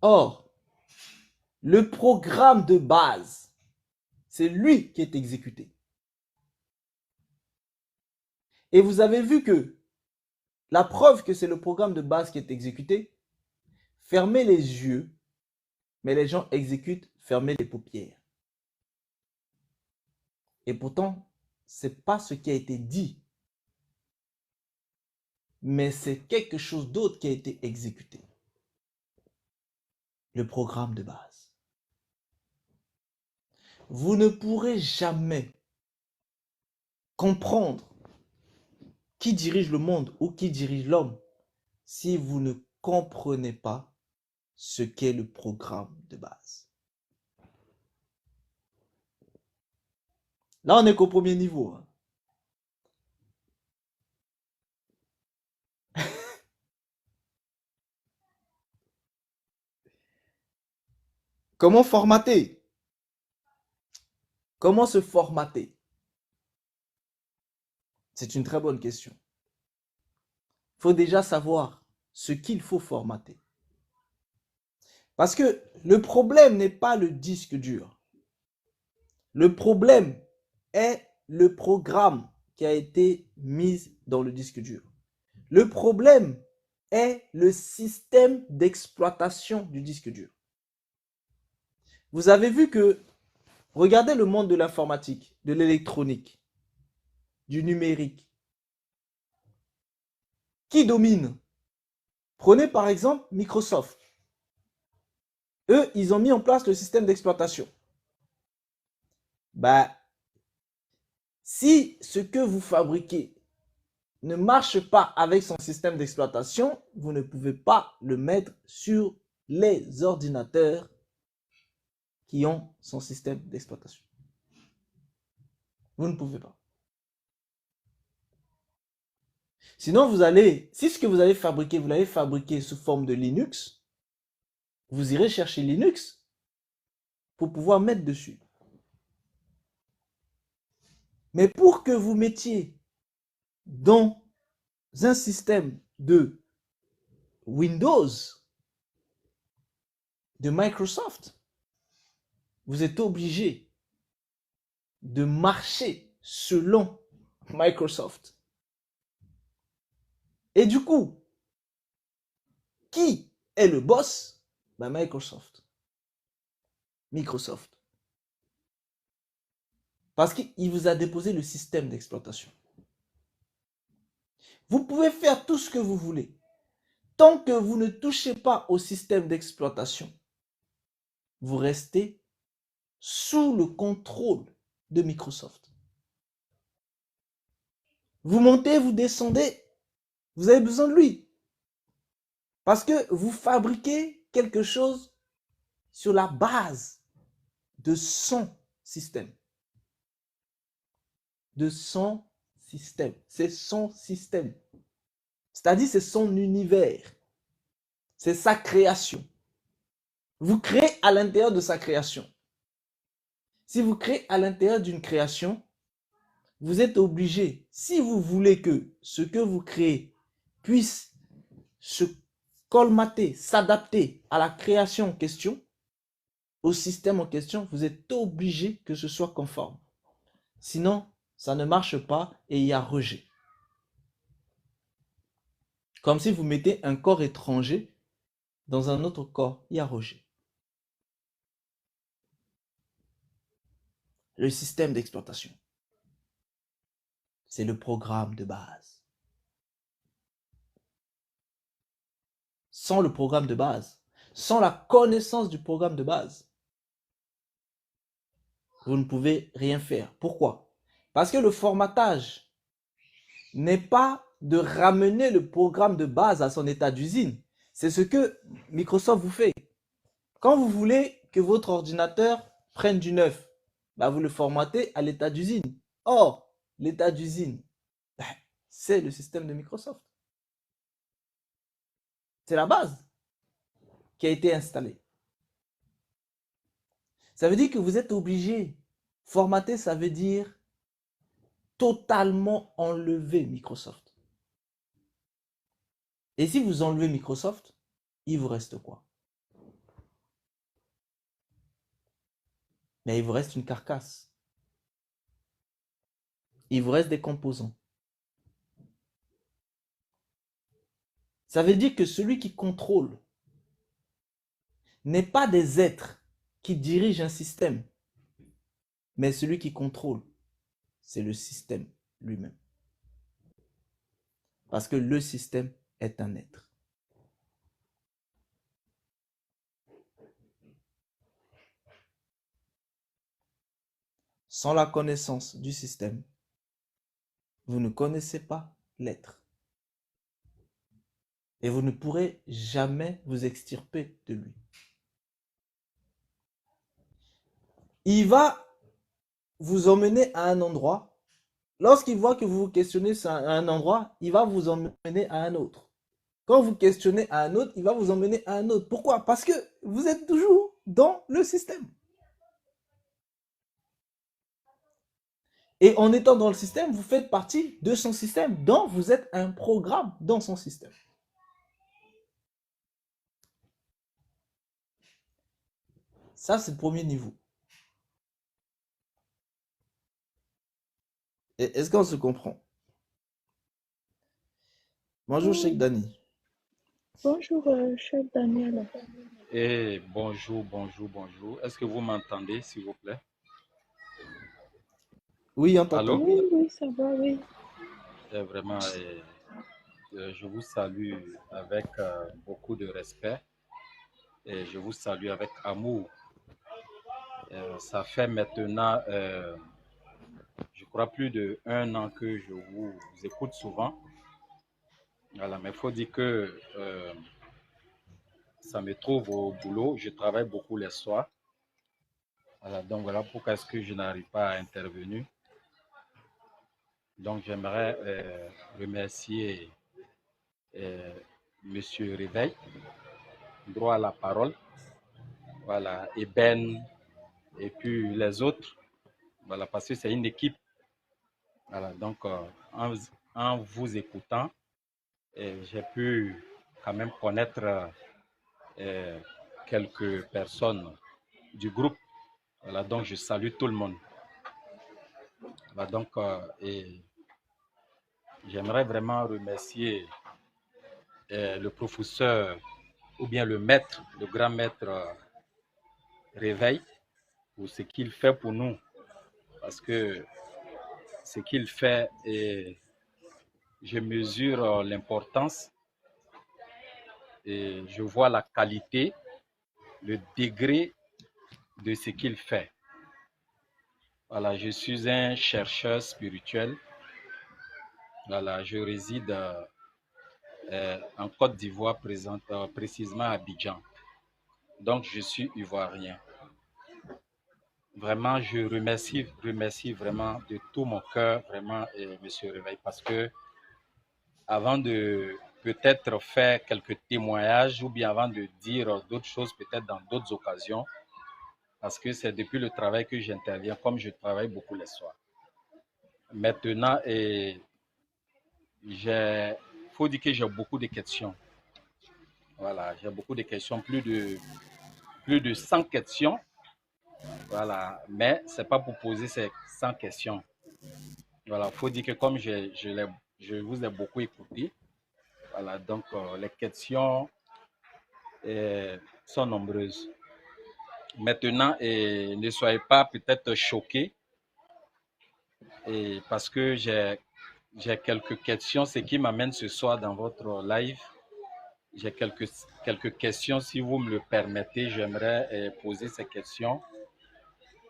Or, le programme de base, c'est lui qui est exécuté. Et vous avez vu que la preuve que c'est le programme de base qui est exécuté, fermez les yeux, mais les gens exécutent fermez les paupières. Et pourtant, ce n'est pas ce qui a été dit, mais c'est quelque chose d'autre qui a été exécuté. Le programme de base. Vous ne pourrez jamais comprendre qui dirige le monde ou qui dirige l'homme si vous ne comprenez pas ce qu'est le programme de base. Là, on n'est qu'au premier niveau. Comment formater? Comment se formater? C'est une très bonne question. Il faut déjà savoir ce qu'il faut formater. Parce que le problème n'est pas le disque dur. Le problème est le programme qui a été mis dans le disque dur. Le problème est le système d'exploitation du disque dur. Vous avez vu que, regardez le monde de l'informatique, de l'électronique, du numérique. Qui domine? Prenez par exemple Microsoft. Eux, ils ont mis en place le système d'exploitation. Si ce que vous fabriquez ne marche pas avec son système d'exploitation, vous ne pouvez pas le mettre sur les ordinateurs qui ont son système d'exploitation. Vous ne pouvez pas. Sinon, si ce que vous allez fabriquer, vous l'avez fabriqué sous forme de Linux, vous irez chercher Linux pour pouvoir mettre dessus. Mais pour que vous mettiez dans un système de Windows, de Microsoft, vous êtes obligé de marcher selon Microsoft. Et du coup, qui est le boss? Microsoft. Parce qu'il vous a déposé le système d'exploitation. Vous pouvez faire tout ce que vous voulez. Tant que vous ne touchez pas au système d'exploitation, vous restez sous le contrôle de Microsoft. Vous montez, vous descendez, vous avez besoin de lui. Parce que vous fabriquez quelque chose sur la base de son système. De son système. C'est son système. C'est-à-dire c'est son univers. C'est sa création. Vous créez à l'intérieur de sa création. Si vous créez à l'intérieur d'une création, vous êtes obligé, si vous voulez que ce que vous créez puisse se colmater, s'adapter à la création en question, au système en question, vous êtes obligé que ce soit conforme. Sinon, ça ne marche pas et il y a rejet. Comme si vous mettez un corps étranger dans un autre corps, il y a rejet. Le système d'exploitation, c'est le programme de base. Sans le programme de base, sans la connaissance du programme de base, vous ne pouvez rien faire. Pourquoi? Parce que le formatage n'est pas de ramener le programme de base à son état d'usine. C'est ce que Microsoft vous fait. Quand vous voulez que votre ordinateur prenne du neuf, vous le formatez à l'état d'usine. Or, l'état d'usine, c'est le système de Microsoft. C'est la base qui a été installée. Ça veut dire que vous êtes obligé. Formater, ça veut dire totalement enlever Microsoft. Et si vous enlevez Microsoft, il vous reste quoi? Mais il vous reste une carcasse. Il vous reste des composants. Ça veut dire que celui qui contrôle n'est pas des êtres qui dirigent un système, mais celui qui contrôle, c'est le système lui-même. Parce que le système est un être. Sans la connaissance du système, vous ne connaissez pas l'être. Et vous ne pourrez jamais vous extirper de lui. Il va vous emmener à un endroit. Lorsqu'il voit que vous vous questionnez à un endroit, il va vous emmener à un autre. Quand vous questionnez à un autre, il va vous emmener à un autre. Pourquoi? Parce que vous êtes toujours dans le système. Et en étant dans le système, vous faites partie de son système. Donc, vous êtes un programme dans son système. Ça, c'est le premier niveau. Est-ce qu'on se comprend? Bonjour, Cheikh Oui, Dani. bonjour, chef Daniel. Et bonjour, bonjour, bonjour. Est-ce que vous m'entendez, s'il vous plaît? Oui, on Allô? t'entend. Oui, oui, ça va, oui. Vraiment, je vous salue avec beaucoup de respect et je vous salue avec amour. Ça fait maintenant, je crois, plus d'1 an que je vous écoute souvent. Voilà, mais il faut dire que ça me trouve au boulot. Je travaille beaucoup les soirs. Voilà, donc voilà pourquoi est-ce que je n'arrive pas à intervenir. Donc j'aimerais remercier Monsieur Réveil, droit à la parole, voilà, et Ben, et puis les autres, voilà, parce que c'est une équipe. Voilà, donc en vous écoutant, j'ai pu quand même connaître euh, quelques personnes du groupe. Voilà, donc je salue tout le monde. Voilà, donc, et j'aimerais vraiment remercier le professeur ou bien le maître, le grand maître Réveil pour ce qu'il fait pour nous. Parce que ce qu'il fait, et je mesure l'importance et je vois la qualité, le degré de ce qu'il fait. Voilà, je suis un chercheur spirituel. Voilà, je réside en Côte d'Ivoire, précisément à Abidjan. Donc, je suis ivoirien. Vraiment, je remercie vraiment de tout mon cœur, vraiment, Monsieur Réveil, parce que avant de peut-être faire quelques témoignages ou bien avant de dire d'autres choses, peut-être dans d'autres occasions, parce que c'est depuis le travail que j'interviens, comme je travaille beaucoup les soirs. Maintenant, faut dire que j'ai beaucoup de questions. Voilà, j'ai beaucoup de questions, plus de 100 questions. Voilà, mais c'est pas pour poser ces 100 questions. Voilà, faut dire que comme je vous ai beaucoup écouté, voilà, donc les questions sont nombreuses. Maintenant, ne soyez pas peut-être choqués parce que j'ai quelques questions, ce qui m'amène ce soir dans votre live. J'ai quelques questions, si vous me le permettez, j'aimerais poser ces questions,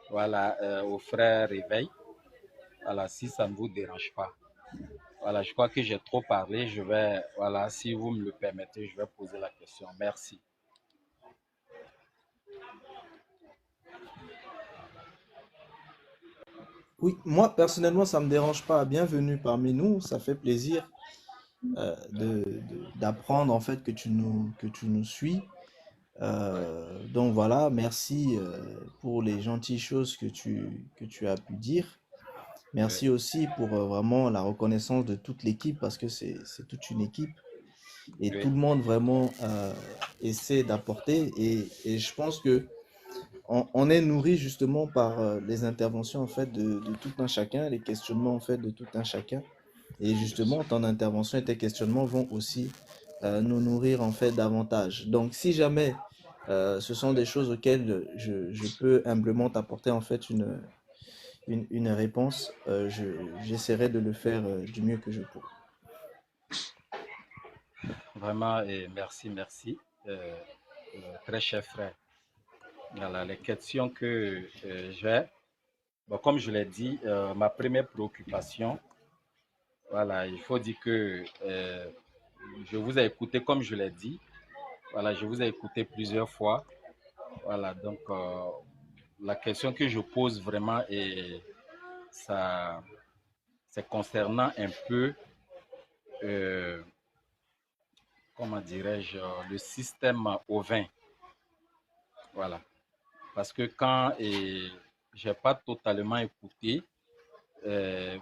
voilà, au frère Réveil, voilà, si ça ne vous dérange pas. Voilà, je crois que j'ai trop parlé, voilà, si vous me le permettez, je vais poser la question. Merci. Oui, moi personnellement, ça ne me dérange pas. Bienvenue parmi nous. Ça fait plaisir d'apprendre en fait que tu nous suis. Donc voilà, merci pour les gentilles choses que tu as pu dire. Oui, Merci aussi pour vraiment la reconnaissance de toute l'équipe parce que c'est toute une équipe et oui, tout le monde vraiment essaie d'apporter et je pense que on est nourri justement par les interventions en fait de tout un chacun, les questionnements en fait de tout un chacun. Et Bien sûr. justement, ton intervention et tes questionnements vont aussi nous nourrir en fait davantage. Donc, si jamais ce sont des choses auxquelles je peux humblement t'apporter en fait une réponse, j'essaierai de le faire du mieux que je pourrai. Vraiment, et merci, merci, euh, très cher frère. Voilà, les questions que j'ai, bon, comme je l'ai dit, ma première préoccupation, voilà, il faut dire que je vous ai écouté comme je l'ai dit. Voilà, je vous ai écouté plusieurs fois. Voilà, donc la question que je pose vraiment et ça, c'est concernant un peu, euh, comment dirais-je, le système ovin. Voilà, parce que quand j'ai pas totalement écouté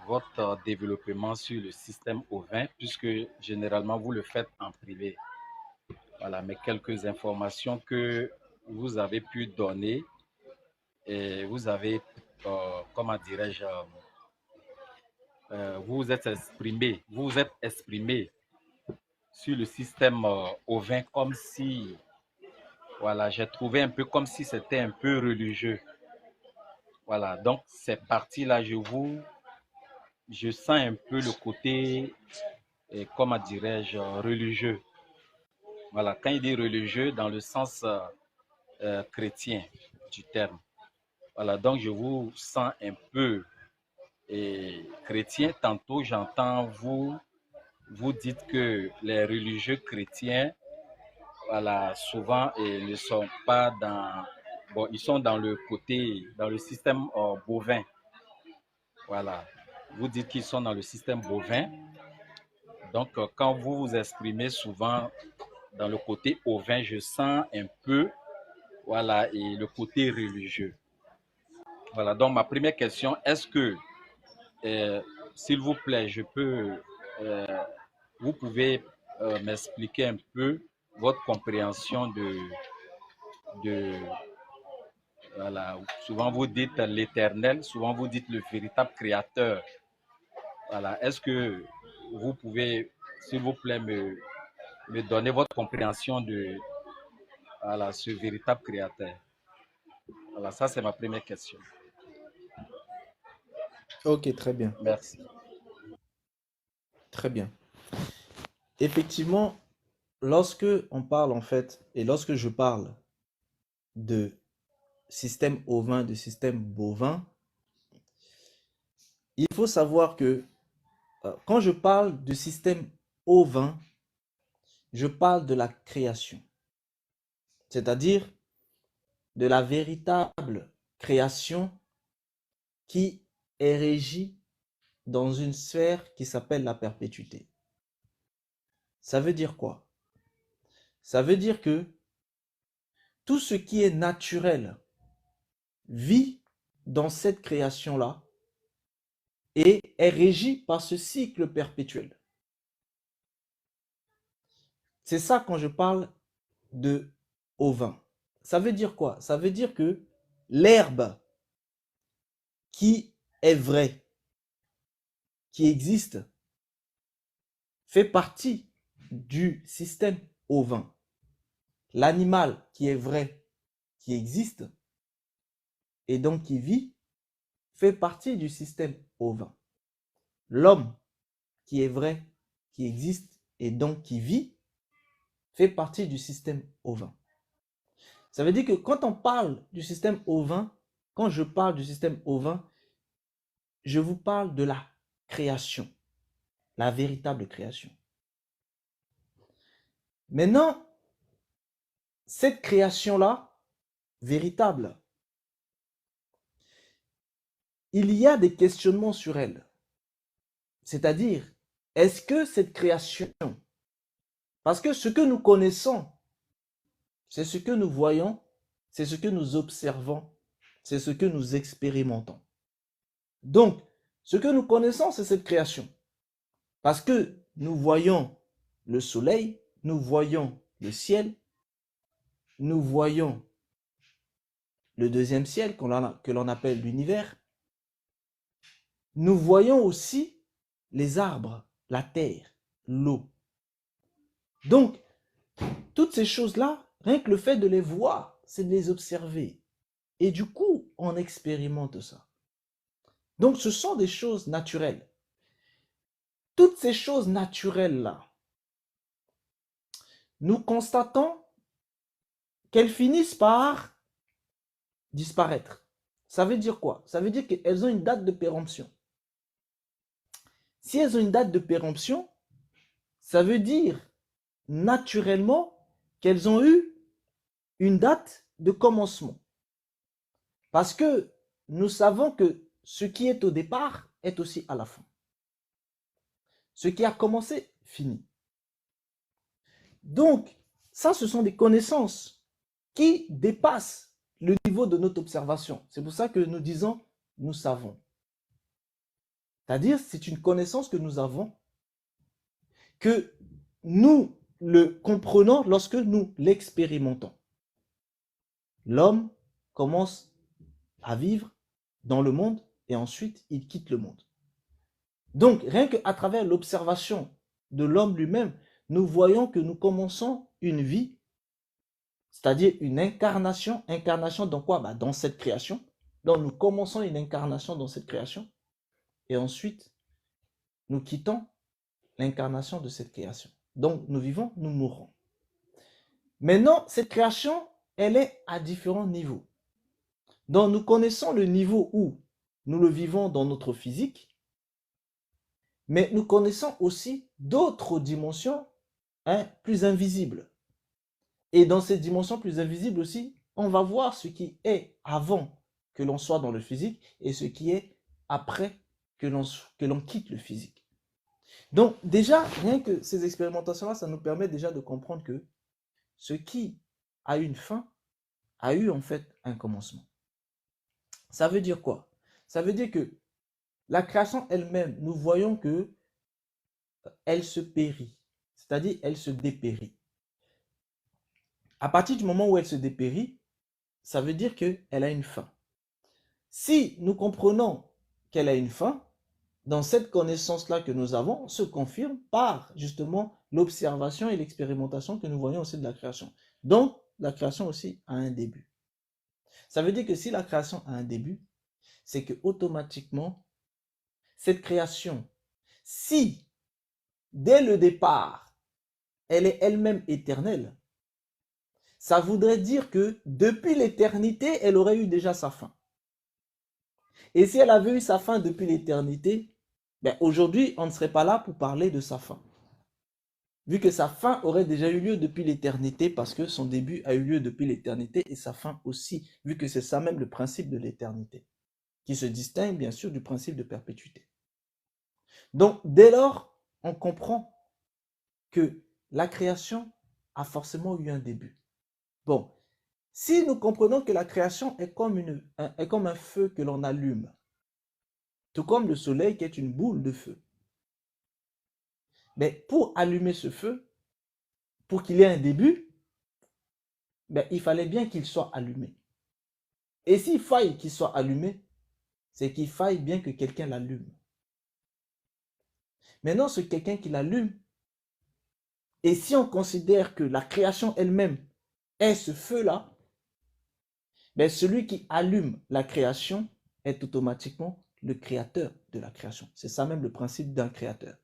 votre développement sur le système ovin, puisque généralement vous le faites en privé. Voilà, mais quelques informations que vous avez pu donner et vous avez, comment dirais-je, vous vous êtes exprimé sur le système ovin comme si, voilà, j'ai trouvé un peu comme si c'était un peu religieux. Voilà, donc cette partie-là, je sens un peu le côté, comment dirais-je, religieux. Voilà, quand il dit religieux, dans le sens chrétien du terme. Voilà, donc je vous sens un peu chrétien. Tantôt, j'entends vous dites que les religieux chrétiens, voilà, souvent, ne sont pas dans, bon, ils sont dans le côté, dans le système bovin. Voilà, vous dites qu'ils sont dans le système bovin. Donc, quand vous vous exprimez souvent dans le côté ovin, je sens un peu, voilà, et le côté religieux. Voilà, donc ma première question, est-ce que, euh, s'il vous plaît, euh, vous pouvez m'expliquer un peu votre compréhension de, voilà, souvent vous dites l'éternel, souvent vous dites le véritable créateur. Voilà, est-ce que vous pouvez, s'il vous plaît, me donner votre compréhension de voilà, ce véritable créateur? Voilà, ça c'est ma première question. Ok, très bien, Merci. très bien. Effectivement, lorsque on parle en fait, et lorsque je parle de système ovin, de système bovin, il faut savoir que quand je parle de système ovin, je parle de la création, c'est-à-dire de la véritable création qui est régie dans une sphère qui s'appelle la perpétuité. Ça veut dire quoi? Ça veut dire que tout ce qui est naturel vit dans cette création-là et est régi par ce cycle perpétuel. C'est ça quand je parle de ovin. Ça veut dire quoi? Ça veut dire que l'herbe qui est vraie, qui existe, fait partie du système ovin. L'animal qui est vrai, qui existe, et donc qui vit, fait partie du système ovin. L'homme qui est vrai, qui existe, et donc qui vit, fait partie du système ovin. Ça veut dire que quand on parle du système ovin, quand je parle du système ovin, je vous parle de la création, la véritable création. Maintenant, cette création-là, véritable, il y a des questionnements sur elle. C'est-à-dire, est-ce que cette création, parce que ce que nous connaissons, c'est ce que nous voyons, c'est ce que nous observons, c'est ce que nous expérimentons. Donc, ce que nous connaissons, c'est cette création. Parce que nous voyons le soleil, nous voyons le ciel, nous voyons le deuxième ciel que l'on appelle l'univers, nous voyons aussi les arbres, la terre, l'eau. Donc, toutes ces choses-là, rien que le fait de les voir, c'est de les observer. Et du coup, on expérimente ça. Donc, ce sont des choses naturelles. Toutes ces choses naturelles-là, nous constatons qu'elles finissent par disparaître. Ça veut dire quoi? Ça veut dire qu'elles ont une date de péremption. Si elles ont une date de péremption, ça veut dire naturellement qu'elles ont eu une date de commencement. Parce que nous savons que ce qui est au départ est aussi à la fin. Ce qui a commencé, finit. Donc, ça, ce sont des connaissances qui dépassent le niveau de notre observation. C'est pour ça que nous disons, nous savons. C'est-à-dire, c'est une connaissance que nous avons, que nous le comprenons lorsque nous l'expérimentons. L'homme commence à vivre dans le monde et ensuite il quitte le monde. Donc, rien qu'à travers l'observation de l'homme lui-même, nous voyons que nous commençons une vie, c'est-à-dire une incarnation. Incarnation dans quoi? Dans cette création. Donc, nous commençons une incarnation dans cette création et ensuite, nous quittons l'incarnation de cette création. Donc, nous vivons, nous mourrons. Maintenant, cette création, elle est à différents niveaux. Donc, nous connaissons le niveau où nous le vivons dans notre physique, mais nous connaissons aussi d'autres dimensions plus invisibles. Et dans ces dimensions plus invisibles aussi, on va voir ce qui est avant que l'on soit dans le physique et ce qui est après que l'on quitte le physique. Donc déjà, rien que ces expérimentations-là, ça nous permet déjà de comprendre que ce qui a une fin a eu en fait un commencement. Ça veut dire quoi? Ça veut dire que la création elle-même, nous voyons que elle se périt, c'est-à-dire elle se dépérit. À partir du moment où elle se dépérit, ça veut dire qu'elle a une fin. Si nous comprenons qu'elle a une fin, dans cette connaissance-là que nous avons, se confirme par justement l'observation et l'expérimentation que nous voyons aussi de la création. Donc, la création aussi a un début. Ça veut dire que si la création a un début, c'est que automatiquement, cette création, si dès le départ, elle est elle-même éternelle, ça voudrait dire que depuis l'éternité, elle aurait eu déjà sa fin. Et si elle avait eu sa fin depuis l'éternité, aujourd'hui, on ne serait pas là pour parler de sa fin. Vu que sa fin aurait déjà eu lieu depuis l'éternité, parce que son début a eu lieu depuis l'éternité et sa fin aussi, vu que c'est ça même le principe de l'éternité, qui se distingue bien sûr du principe de perpétuité. Donc, dès lors, on comprend que la création a forcément eu un début. Bon, si nous comprenons que la création est comme un feu que l'on allume, tout comme le soleil qui est une boule de feu, mais pour allumer ce feu, pour qu'il ait un début, il fallait bien qu'il soit allumé. Et s'il faille qu'il soit allumé, c'est qu'il faille bien que quelqu'un l'allume. Maintenant, ce quelqu'un qui l'allume, et si on considère que la création elle-même est ce feu-là, celui qui allume la création est automatiquement le créateur de la création. C'est ça même le principe d'un créateur.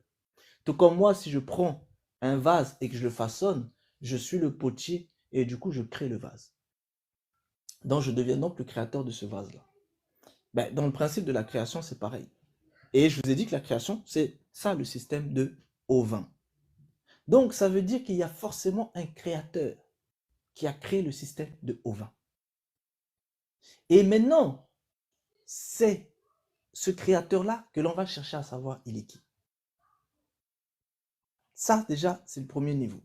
Tout comme moi, si je prends un vase et que je le façonne, je suis le potier et du coup, je crée le vase. Donc, je deviens donc le créateur de ce vase-là. Dans le principe de la création, c'est pareil. Et je vous ai dit que la création, c'est ça le système de Auvin. Donc, ça veut dire qu'il y a forcément un créateur qui a créé le système de Auvin. Et maintenant, c'est ce créateur-là que l'on va chercher à savoir il est qui. Ça, déjà, c'est le premier niveau.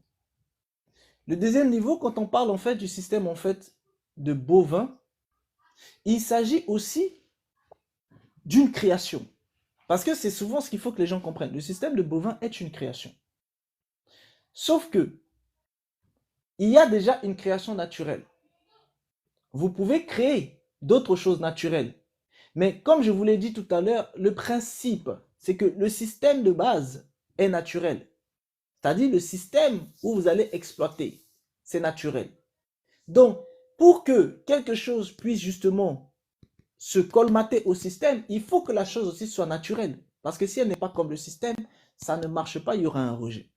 Le deuxième niveau, quand on parle en fait du système en fait de bovin, il s'agit aussi d'une création. Parce que c'est souvent ce qu'il faut que les gens comprennent. Le système de bovin est une création. Sauf que, il y a déjà une création naturelle. Vous pouvez créer d'autres choses naturelles. Mais comme je vous l'ai dit tout à l'heure, le principe, c'est que le système de base est naturel. C'est-à-dire le système où vous allez exploiter, c'est naturel. Donc, pour que quelque chose puisse justement se colmater au système, il faut que la chose aussi soit naturelle. Parce que si elle n'est pas comme le système, ça ne marche pas, il y aura un rejet.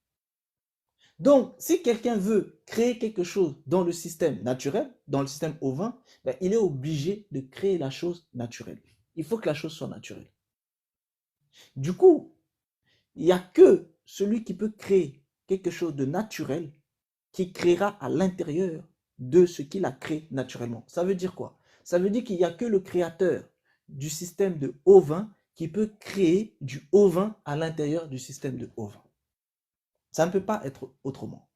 Donc, si quelqu'un veut créer quelque chose dans le système naturel, dans le système ovin, ben, il est obligé de créer la chose naturelle. Il faut que la chose soit naturelle. Du coup, il n'y a que celui qui peut créer quelque chose de naturel qui créera à l'intérieur de ce qu'il a créé naturellement. Ça veut dire quoi? Ça veut dire qu'il n'y a que le créateur du système de ovin qui peut créer du ovin à l'intérieur du système de ovin. Ça ne peut pas être autrement.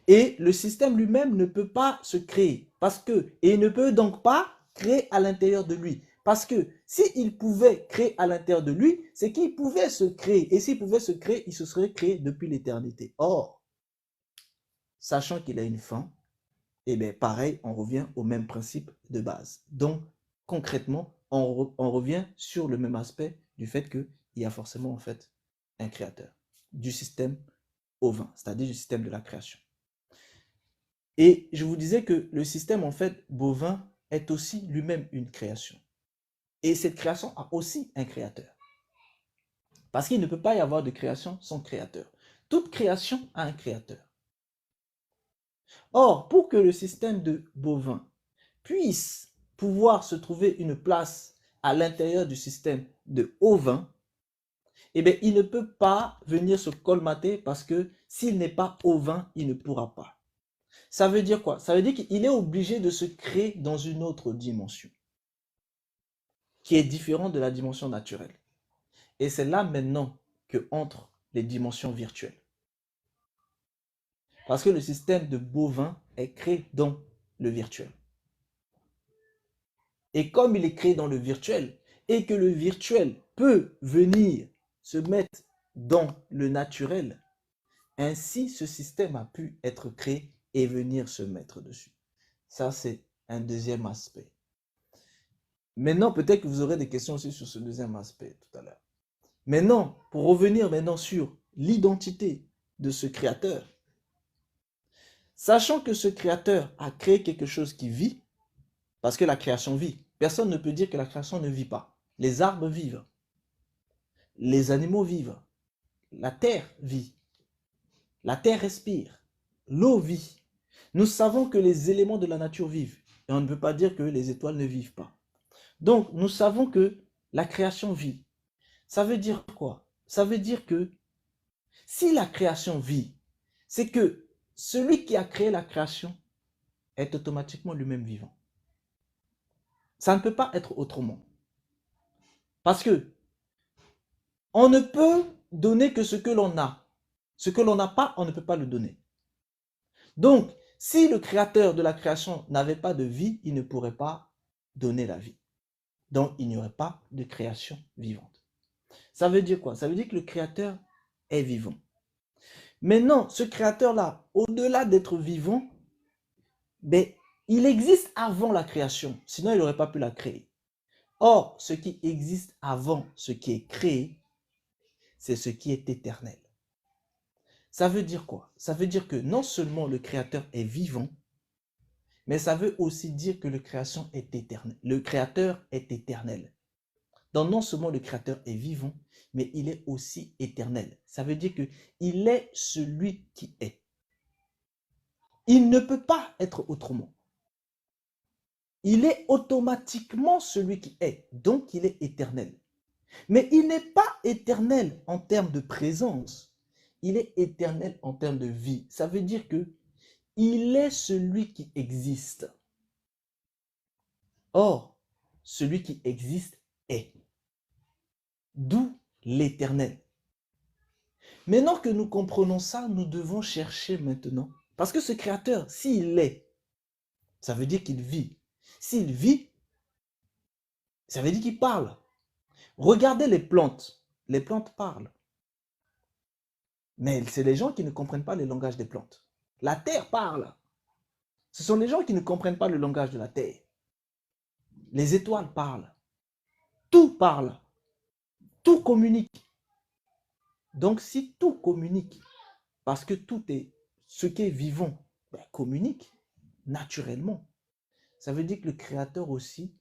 Et le système lui-même ne peut pas se créer et il ne peut donc pas créer à l'intérieur de lui. Parce que s'il pouvait créer à l'intérieur de lui, c'est qu'il pouvait se créer. Et s'il pouvait se créer, il se serait créé depuis l'éternité. Or, sachant qu'il a une fin, et bien pareil, on revient au même principe de base. Donc, concrètement, on revient sur le même aspect du fait qu'il y a forcément en fait un créateur du système ovin, c'est-à-dire du système de la création. Et je vous disais que le système en fait bovin est aussi lui-même une création. Et cette création a aussi un créateur. Parce qu'il ne peut pas y avoir de création sans créateur. Toute création a un créateur. Or, pour que le système de bovin puisse pouvoir se trouver une place à l'intérieur du système de ovin, eh bien, il ne peut pas venir se colmater parce que s'il n'est pas ovin, il ne pourra pas. Ça veut dire quoi? Ça veut dire qu'il est obligé de se créer dans une autre dimension qui est différente de la dimension naturelle. Et c'est là maintenant que entrent les dimensions virtuelles. Parce que le système de bovin est créé dans le virtuel. Et comme il est créé dans le virtuel, et que le virtuel peut venir se mettre dans le naturel, ainsi ce système a pu être créé et venir se mettre dessus. Ça, c'est un deuxième aspect. Maintenant, peut-être que vous aurez des questions aussi sur ce deuxième aspect tout à l'heure. Maintenant, pour revenir maintenant sur l'identité de ce créateur, sachant que ce créateur a créé quelque chose qui vit, parce que la création vit, personne ne peut dire que la création ne vit pas. Les arbres vivent, les animaux vivent, la terre vit, la terre respire, l'eau vit. Nous savons que les éléments de la nature vivent, et on ne peut pas dire que les étoiles ne vivent pas. Donc, nous savons que la création vit. Ça veut dire quoi? Ça veut dire que si la création vit, c'est que celui qui a créé la création est automatiquement lui-même vivant. Ça ne peut pas être autrement. Parce que on ne peut donner que ce que l'on a. Ce que l'on n'a pas, on ne peut pas le donner. Donc, si le créateur de la création n'avait pas de vie, il ne pourrait pas donner la vie. Donc, il n'y aurait pas de création vivante. Ça veut dire quoi? Ça veut dire que le créateur est vivant. Maintenant, ce créateur-là, au-delà d'être vivant, ben, il existe avant la création. Sinon, il n'aurait pas pu la créer. Or, ce qui existe avant ce qui est créé, c'est ce qui est éternel. Ça veut dire quoi? Ça veut dire que non seulement le créateur est vivant, mais ça veut aussi dire que le créateur est éternel. Donc non seulement le créateur est vivant, mais il est aussi éternel. Ça veut dire qu'il est celui qui est. Il ne peut pas être autrement. Il est automatiquement celui qui est, donc il est éternel. Mais il n'est pas éternel en termes de présence, il est éternel en termes de vie. Ça veut dire que il est celui qui existe. Or, celui qui existe est. D'où l'éternel. Maintenant que nous comprenons ça, nous devons chercher maintenant. Parce que ce créateur, s'il est, ça veut dire qu'il vit. S'il vit, ça veut dire qu'il parle. Regardez les plantes. Les plantes parlent. Mais c'est les gens qui ne comprennent pas le langage des plantes. La terre parle. Ce sont les gens qui ne comprennent pas le langage de la terre. Les étoiles parlent. Tout parle. Tout communique. Donc, si tout communique, parce que tout est, ce qui est vivant, communique naturellement. Ça veut dire que le Créateur aussi,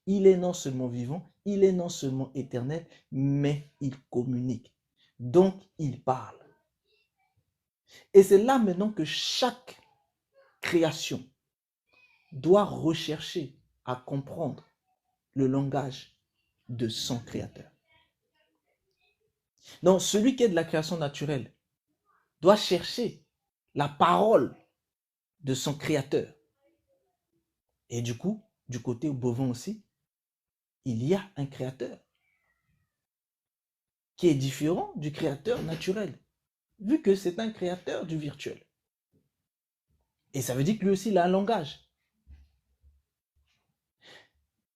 il est non seulement vivant, il est non seulement éternel, mais il communique. Donc, il parle. Et c'est là maintenant que chaque création doit rechercher à comprendre le langage de son Créateur. Donc, celui qui est de la création naturelle doit chercher la parole de son Créateur. Et du coup, du côté bovin aussi, il y a un Créateur qui est différent du Créateur naturel, vu que c'est un Créateur du virtuel. Et ça veut dire que lui aussi, il a un langage.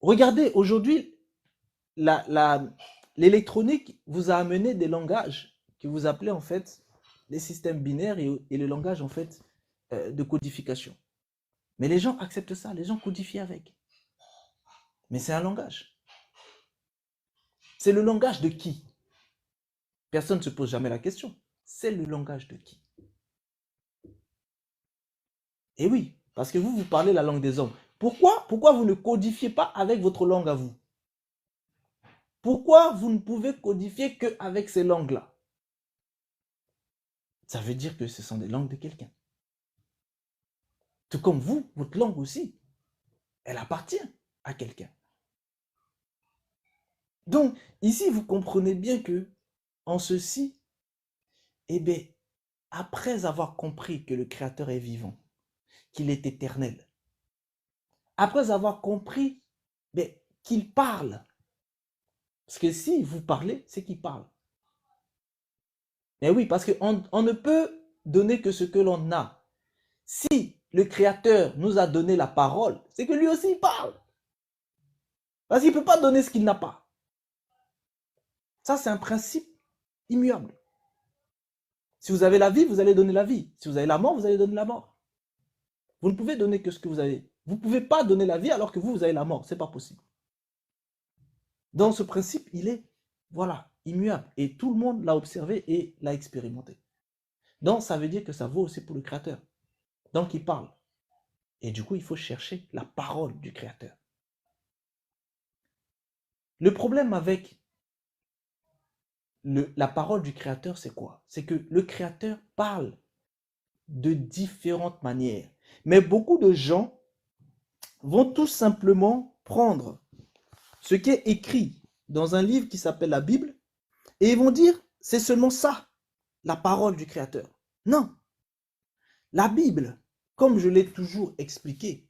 Regardez, aujourd'hui, l'électronique vous a amené des langages que vous appelez en fait les systèmes binaires et le langage en fait de codification. Mais les gens acceptent ça, les gens codifient avec. Mais c'est un langage. C'est le langage de qui? Personne ne se pose jamais la question. C'est le langage de qui? Et oui, parce que vous parlez la langue des hommes. Pourquoi vous ne codifiez pas avec votre langue à vous? Pourquoi vous ne pouvez codifier qu'avec ces langues-là? Ça veut dire que ce sont des langues de quelqu'un. Tout comme vous, votre langue aussi, elle appartient à quelqu'un. Donc, ici, vous comprenez bien que, en ceci, eh bien, après avoir compris que le Créateur est vivant, qu'il est éternel, après avoir compris qu'il parle, parce que si vous parlez, c'est qu'il parle. Mais oui, parce qu'on ne peut donner que ce que l'on a. Si le Créateur nous a donné la parole, c'est que lui aussi il parle. Parce qu'il ne peut pas donner ce qu'il n'a pas. Ça, c'est un principe immuable. Si vous avez la vie, vous allez donner la vie. Si vous avez la mort, vous allez donner la mort. Vous ne pouvez donner que ce que vous avez. Vous ne pouvez pas donner la vie alors que vous avez la mort. Ce n'est pas possible. Donc, ce principe, il est, voilà, immuable. Et tout le monde l'a observé et l'a expérimenté. Donc, ça veut dire que ça vaut aussi pour le Créateur. Donc, il parle. Et du coup, il faut chercher la parole du Créateur. Le problème avec la parole du Créateur, c'est quoi? C'est que le Créateur parle de différentes manières. Mais beaucoup de gens vont tout simplement prendre ce qui est écrit dans un livre qui s'appelle la Bible et ils vont dire, c'est seulement ça, la parole du Créateur. Non. La Bible, comme je l'ai toujours expliqué,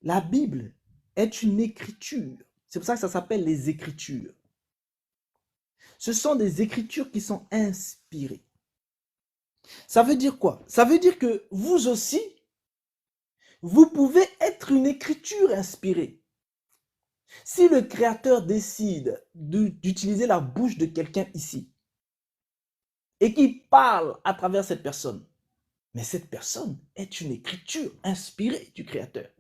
la Bible est une écriture. C'est pour ça que ça s'appelle les Écritures. Ce sont des écritures qui sont inspirées. Ça veut dire quoi? Ça veut dire que vous aussi, vous pouvez être une écriture inspirée. Si le Créateur décide d'utiliser la bouche de quelqu'un ici et qu'il parle à travers cette personne, mais cette personne est une écriture inspirée du Créateur.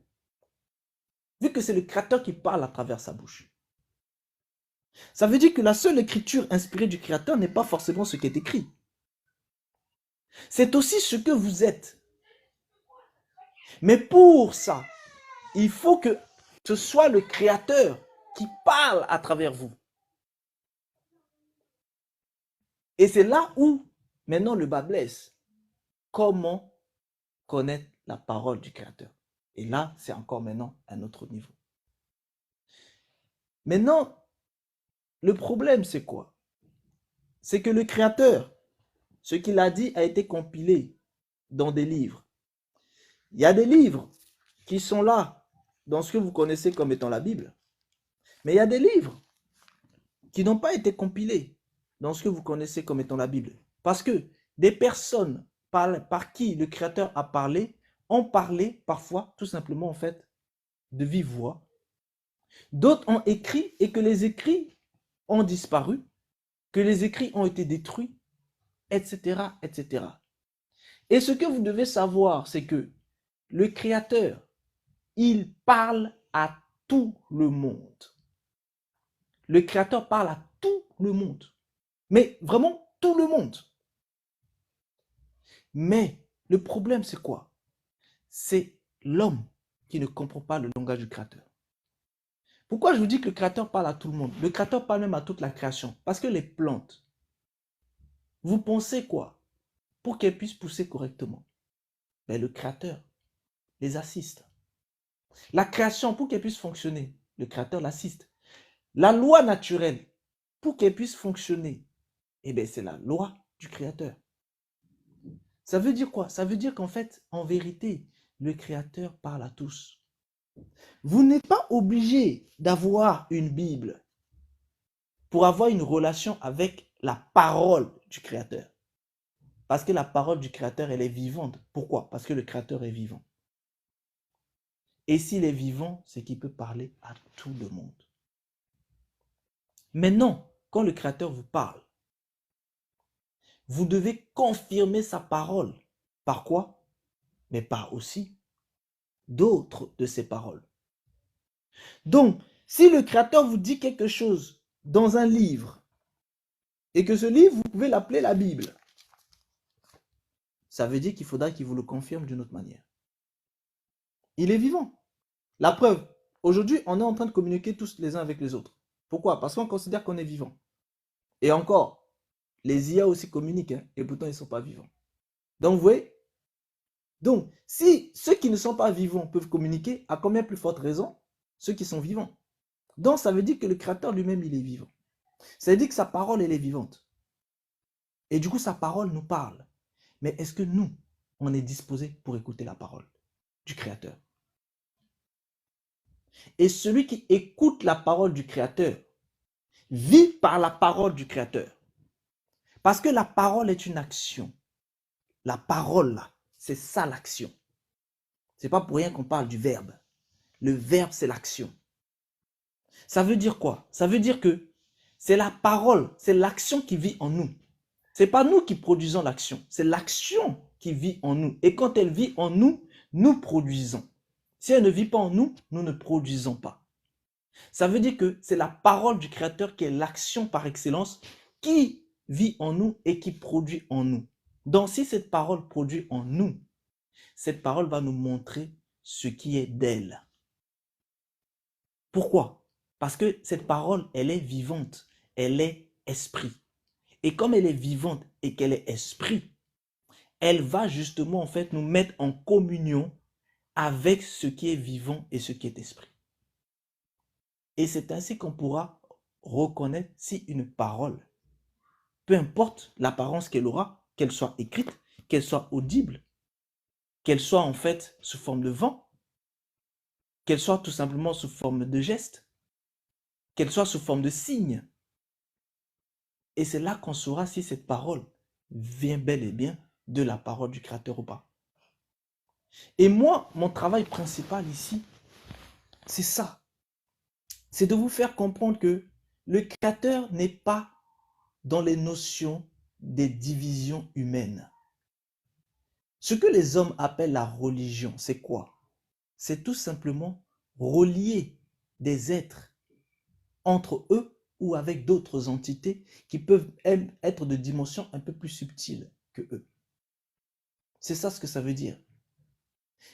Vu que c'est le Créateur qui parle à travers sa bouche. Ça veut dire que la seule écriture inspirée du Créateur n'est pas forcément ce qui est écrit. C'est aussi ce que vous êtes. Mais pour ça, il faut que ce soit le Créateur qui parle à travers vous. Et c'est là où, maintenant, le bas blesse. Comment connaître la parole du Créateur? Et là, c'est encore maintenant un autre niveau. Maintenant, le problème, c'est quoi? C'est que le Créateur, ce qu'il a dit a été compilé dans des livres. Il y a des livres qui sont là, dans ce que vous connaissez comme étant la Bible. Mais il y a des livres qui n'ont pas été compilés dans ce que vous connaissez comme étant la Bible. Parce que des personnes par qui le Créateur a parlé, ont parlé parfois, tout simplement en fait, de vive voix. D'autres ont écrit et que les écrits ont disparu, que les écrits ont été détruits, etc., etc. Et ce que vous devez savoir, c'est que le Créateur, il parle à tout le monde. Le Créateur parle à tout le monde. Mais vraiment tout le monde. Mais le problème, c'est quoi? C'est l'homme qui ne comprend pas le langage du Créateur. Pourquoi je vous dis que le Créateur parle à tout le monde? Le Créateur parle même à toute la création. Parce que les plantes, vous pensez quoi? Pour qu'elles puissent pousser correctement, ben, le Créateur les assiste. La création, pour qu'elle puisse fonctionner, le Créateur l'assiste. La loi naturelle, pour qu'elle puisse fonctionner, eh bien, c'est la loi du Créateur. Ça veut dire quoi? Ça veut dire qu'en fait, en vérité, le Créateur parle à tous. Vous n'êtes pas obligé d'avoir une Bible pour avoir une relation avec la parole du Créateur. Parce que la parole du Créateur, elle est vivante. Pourquoi? Parce que le Créateur est vivant. Et s'il est vivant, c'est qu'il peut parler à tout le monde. Maintenant, quand le Créateur vous parle, vous devez confirmer sa parole. Par quoi? Mais par aussi d'autres de ses paroles. Donc, si le Créateur vous dit quelque chose dans un livre, et que ce livre, vous pouvez l'appeler la Bible, ça veut dire qu'il faudra qu'il vous le confirme d'une autre manière. Il est vivant. La preuve, aujourd'hui, on est en train de communiquer tous les uns avec les autres. Pourquoi? Parce qu'on considère qu'on est vivant. Et encore, les IA aussi communiquent, hein, et pourtant ils ne sont pas vivants. Donc, vous voyez? Donc, si ceux qui ne sont pas vivants peuvent communiquer, à combien plus forte raison ceux qui sont vivants? Donc, ça veut dire que le Créateur lui-même, il est vivant. Ça veut dire que sa parole, elle est vivante. Et du coup, sa parole nous parle. Mais est-ce que nous, on est disposés pour écouter la parole du Créateur? Et celui qui écoute la parole du Créateur vit par la parole du Créateur. Parce que la parole est une action. La parole, là, c'est ça l'action. C'est pas pour rien qu'on parle du verbe. Le verbe, c'est l'action. Ça veut dire quoi? Ça veut dire que c'est la parole, c'est l'action qui vit en nous. C'est pas nous qui produisons l'action, c'est l'action qui vit en nous. Et quand elle vit en nous, nous produisons. Si elle ne vit pas en nous, nous ne produisons pas. Ça veut dire que c'est la parole du Créateur qui est l'action par excellence qui vit en nous et qui produit en nous. Donc si cette parole produit en nous, cette parole va nous montrer ce qui est d'elle. Pourquoi? Parce que cette parole, elle est vivante, elle est esprit. Et comme elle est vivante et qu'elle est esprit, elle va justement en fait nous mettre en communion avec ce qui est vivant et ce qui est esprit. Et c'est ainsi qu'on pourra reconnaître si une parole, peu importe l'apparence qu'elle aura, qu'elle soit écrite, qu'elle soit audible, qu'elle soit en fait sous forme de vent, qu'elle soit tout simplement sous forme de geste, qu'elle soit sous forme de signe. Et c'est là qu'on saura si cette parole vient bel et bien de la parole du Créateur ou pas. Et moi, mon travail principal ici, c'est ça. C'est de vous faire comprendre que le Créateur n'est pas dans les notions des divisions humaines. Ce que les hommes appellent la religion, c'est quoi? C'est tout simplement relier des êtres entre eux ou avec d'autres entités qui peuvent être de dimensions un peu plus subtiles que eux. C'est ça ce que ça veut dire.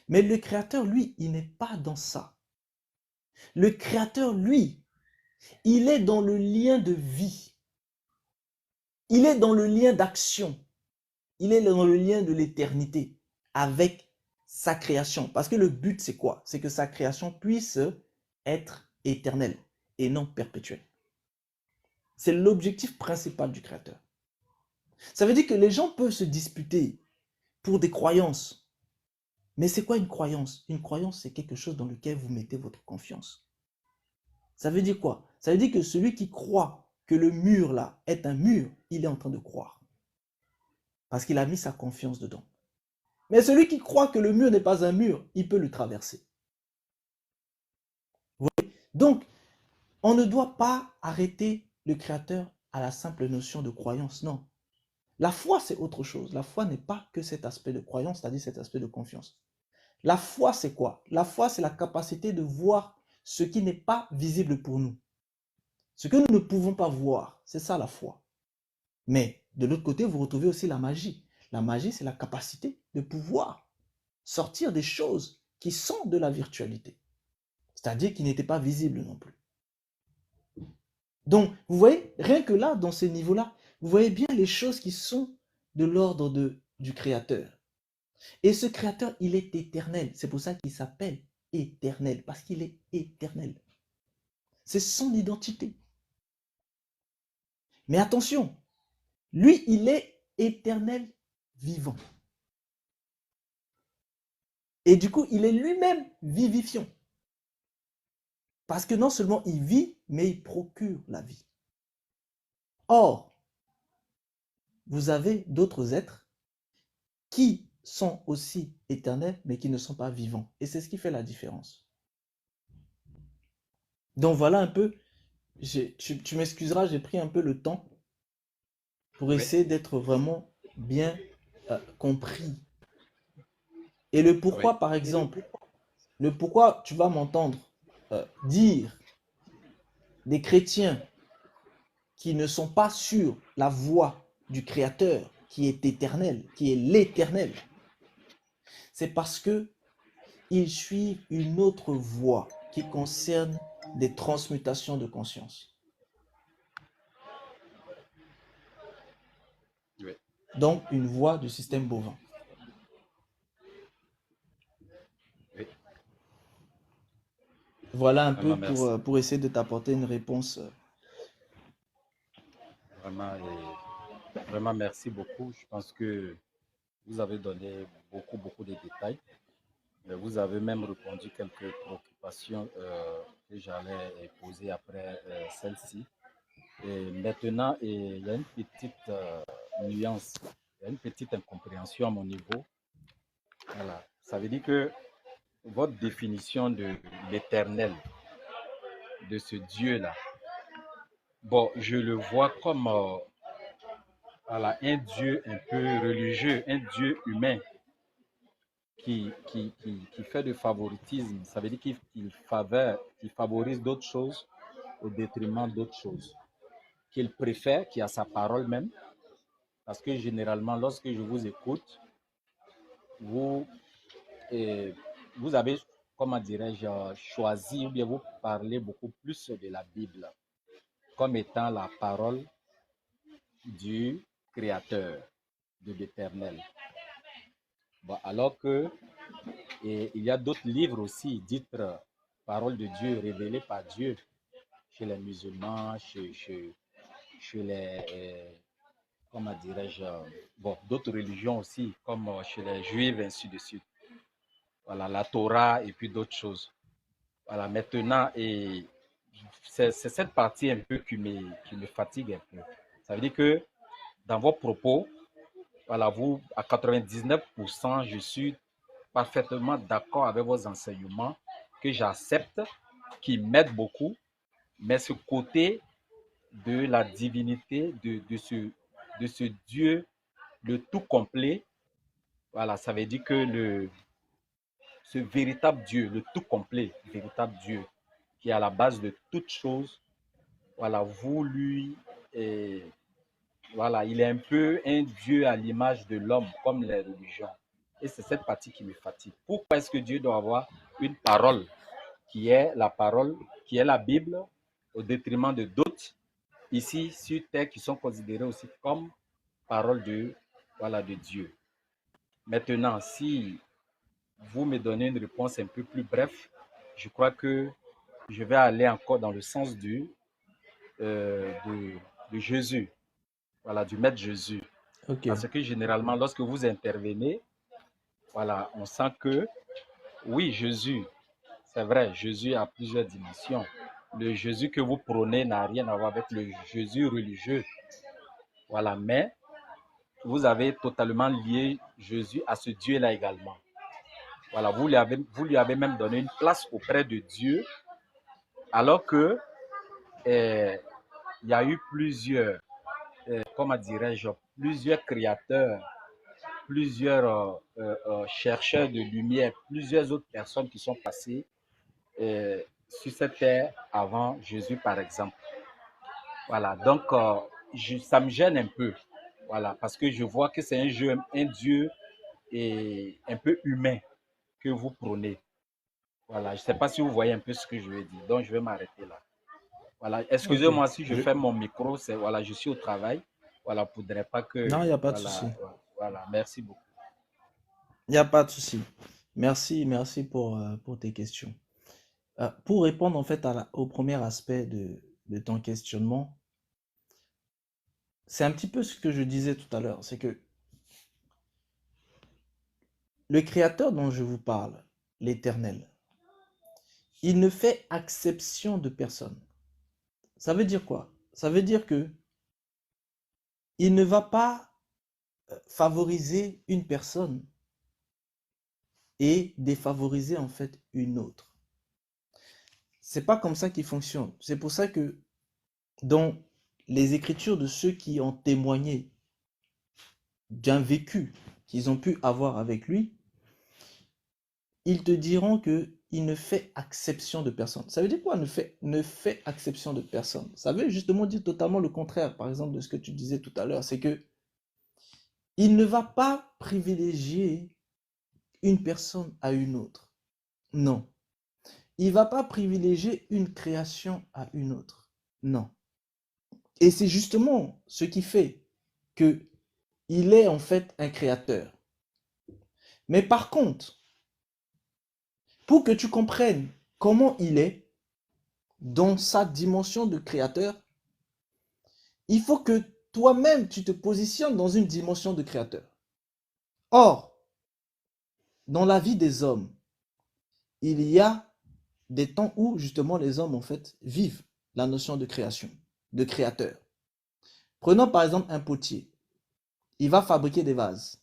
Mais le Créateur, lui, il n'est pas dans ça. Le Créateur, lui, il est dans le lien de vie. Il est dans le lien d'action. Il est dans le lien de l'éternité avec sa création. Parce que le but, c'est quoi? C'est que sa création puisse être éternelle et non perpétuelle. C'est l'objectif principal du Créateur. Ça veut dire que les gens peuvent se disputer pour des croyances. Mais c'est quoi une croyance? Une croyance, c'est quelque chose dans lequel vous mettez votre confiance. Ça veut dire quoi? Ça veut dire que celui qui croit que le mur là est un mur, il est en train de croire. Parce qu'il a mis sa confiance dedans. Mais celui qui croit que le mur n'est pas un mur, il peut le traverser. Vous voyez? Donc, on ne doit pas arrêter le Créateur à la simple notion de croyance, non. La foi, c'est autre chose. La foi n'est pas que cet aspect de croyance, c'est-à-dire cet aspect de confiance. La foi, c'est quoi? La foi, c'est la capacité de voir ce qui n'est pas visible pour nous. Ce que nous ne pouvons pas voir, c'est ça la foi. Mais de l'autre côté, vous retrouvez aussi la magie. La magie, c'est la capacité de pouvoir sortir des choses qui sont de la virtualité. C'est-à-dire qui n'étaient pas visibles non plus. Donc, vous voyez, rien que là, dans ces niveaux-là, vous voyez bien les choses qui sont de l'ordre du Créateur. Et ce Créateur, il est éternel. C'est pour ça qu'il s'appelle éternel, parce qu'il est éternel. C'est son identité. Mais attention, lui, il est éternel vivant. Et du coup, il est lui-même vivifiant. Parce que non seulement il vit, mais il procure la vie. Or, vous avez d'autres êtres qui sont aussi éternels, mais qui ne sont pas vivants. Et c'est ce qui fait la différence. Donc voilà un peu, tu m'excuseras, j'ai pris un peu le temps pour Oui, essayer d'être vraiment bien compris. Et le oui, pourquoi, par exemple, le pourquoi tu vas m'entendre dire des chrétiens qui ne sont pas sur la voie du Créateur, qui est éternel, qui est l'éternel, c'est parce que ils suivent une autre voie qui concerne des transmutations de conscience. oui. Donc, une voie du système bovin. Oui. Voilà un peu Vraiment, merci. pour essayer de t'apporter une réponse. Vraiment, merci beaucoup. Je pense que vous avez donné beaucoup de détails. Vous avez même répondu quelques préoccupations que j'allais poser après celle-ci. Et maintenant, il y a une petite nuance, il y a une petite incompréhension à mon niveau. Voilà. Ça veut dire que votre définition de l'éternel, de ce Dieu-là, bon, je le vois comme voilà, un Dieu un peu religieux, un Dieu humain qui fait de favoritisme. Ça veut dire qu'il favorise d'autres choses au détriment d'autres choses. Qu'il préfère, qui a sa parole même. Parce que généralement, lorsque je vous écoute, vous, vous avez, comment dirais-je, choisi ou bien vous parlez beaucoup plus de la Bible comme étant la parole du Créateur, de l'Éternel. Bon, alors que il y a d'autres livres aussi, dites parole de Dieu, révélée par Dieu, chez les musulmans, chez les, comment dirais-je, bon, d'autres religions aussi, comme chez les juifs, ainsi de suite. Voilà, la Torah et puis d'autres choses. Voilà, maintenant, et c'est cette partie un peu qui me fatigue un peu. Ça veut dire que dans vos propos, voilà, vous, à 99%, je suis parfaitement d'accord avec vos enseignements que j'accepte, qui m'aident beaucoup, mais ce côté de la divinité, de ce Dieu, le tout complet, voilà, ça veut dire que ce véritable Dieu, le tout complet, véritable Dieu, qui est à la base de toutes choses, voilà, vous, lui, et, voilà, il est un peu un Dieu à l'image de l'homme, comme les religions. Et c'est cette partie qui me fatigue. Pourquoi est-ce que Dieu doit avoir une parole qui est la parole, qui est la Bible, au détriment de d'autres, ici sur terre, qui sont considérés aussi comme parole de, voilà, de Dieu. Maintenant, si vous me donnez une réponse un peu plus brève, je crois que je vais aller encore dans le sens de Jésus, voilà, du Maître Jésus. Ok. Parce que généralement, lorsque vous intervenez, voilà, on sent que, oui, Jésus, c'est vrai, Jésus a plusieurs dimensions. Le Jésus que vous prônez n'a rien à voir avec le Jésus religieux. Voilà, mais vous avez totalement lié Jésus à ce Dieu-là également. Voilà, vous lui avez même donné une place auprès de Dieu, alors que il y a eu plusieurs, comment dirais-je, plusieurs créateurs, plusieurs chercheurs de lumière, plusieurs autres personnes qui sont passées sur cette terre avant Jésus, par exemple. Voilà, donc ça me gêne un peu. Voilà, parce que je vois que c'est un Dieu et un peu humain que vous prônez. Voilà, je ne sais pas si vous voyez un peu ce que je veux dire. Donc, je vais m'arrêter là. Voilà, Ok. excusez-moi si je ferme mon micro. Voilà, je suis au travail. Voilà, il ne faudrait pas que. Non, il n'y a pas de Voilà, souci. voilà, merci beaucoup. Il n'y a pas de souci. Merci pour tes questions. Pour répondre en fait au premier aspect de ton questionnement, c'est un petit peu ce que je disais tout à l'heure. C'est que le Créateur dont je vous parle, l'Éternel, il ne fait exception de personne. Ça veut dire quoi? Ça veut dire que il ne va pas favoriser une personne et défavoriser en fait une autre. C'est pas comme ça qu'il fonctionne. C'est pour ça que dans les écritures de ceux qui ont témoigné d'un vécu qu'ils ont pu avoir avec lui, ils te diront que il ne fait exception de personne. Ça veut dire quoi, ne fait exception de personne? Ça veut justement dire totalement le contraire, par exemple, de ce que tu disais tout à l'heure. C'est que il ne va pas privilégier une personne à une autre. Non. Il ne va pas privilégier une création à une autre. Non. Et c'est justement ce qui fait que il est en fait un créateur. Mais par contre, pour que tu comprennes comment il est dans sa dimension de créateur, il faut que toi-même tu te positionnes dans une dimension de créateur. Or, dans la vie des hommes, il y a des temps où justement les hommes en fait vivent la notion de création, de créateur. Prenons par exemple un potier. Il va fabriquer des vases.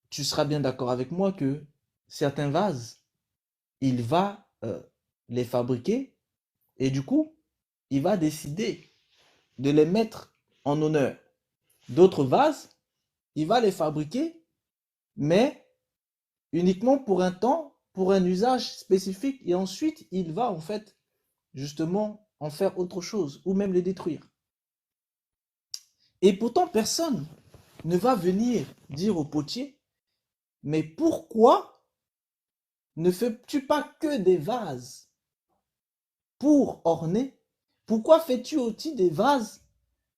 Tu seras bien d'accord avec moi que certains vases, il va les fabriquer et du coup, il va décider de les mettre en honneur. D'autres vases, il va les fabriquer, mais uniquement pour un temps, pour un usage spécifique, et ensuite, il va en fait justement en faire autre chose, ou même les détruire. Et pourtant, personne ne va venir dire au potier, mais pourquoi ne fais-tu pas que des vases pour orner? Pourquoi fais-tu aussi des vases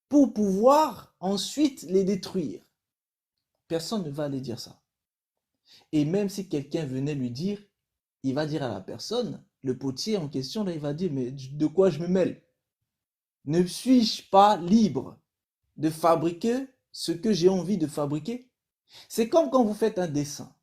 pour pouvoir ensuite les détruire? Personne ne va aller dire ça. Et même si quelqu'un venait lui dire, il va dire à la personne, le potier en question, là, il va dire, mais de quoi je me mêle? Ne suis-je pas libre de fabriquer ce que j'ai envie de fabriquer? C'est comme quand vous faites un dessin.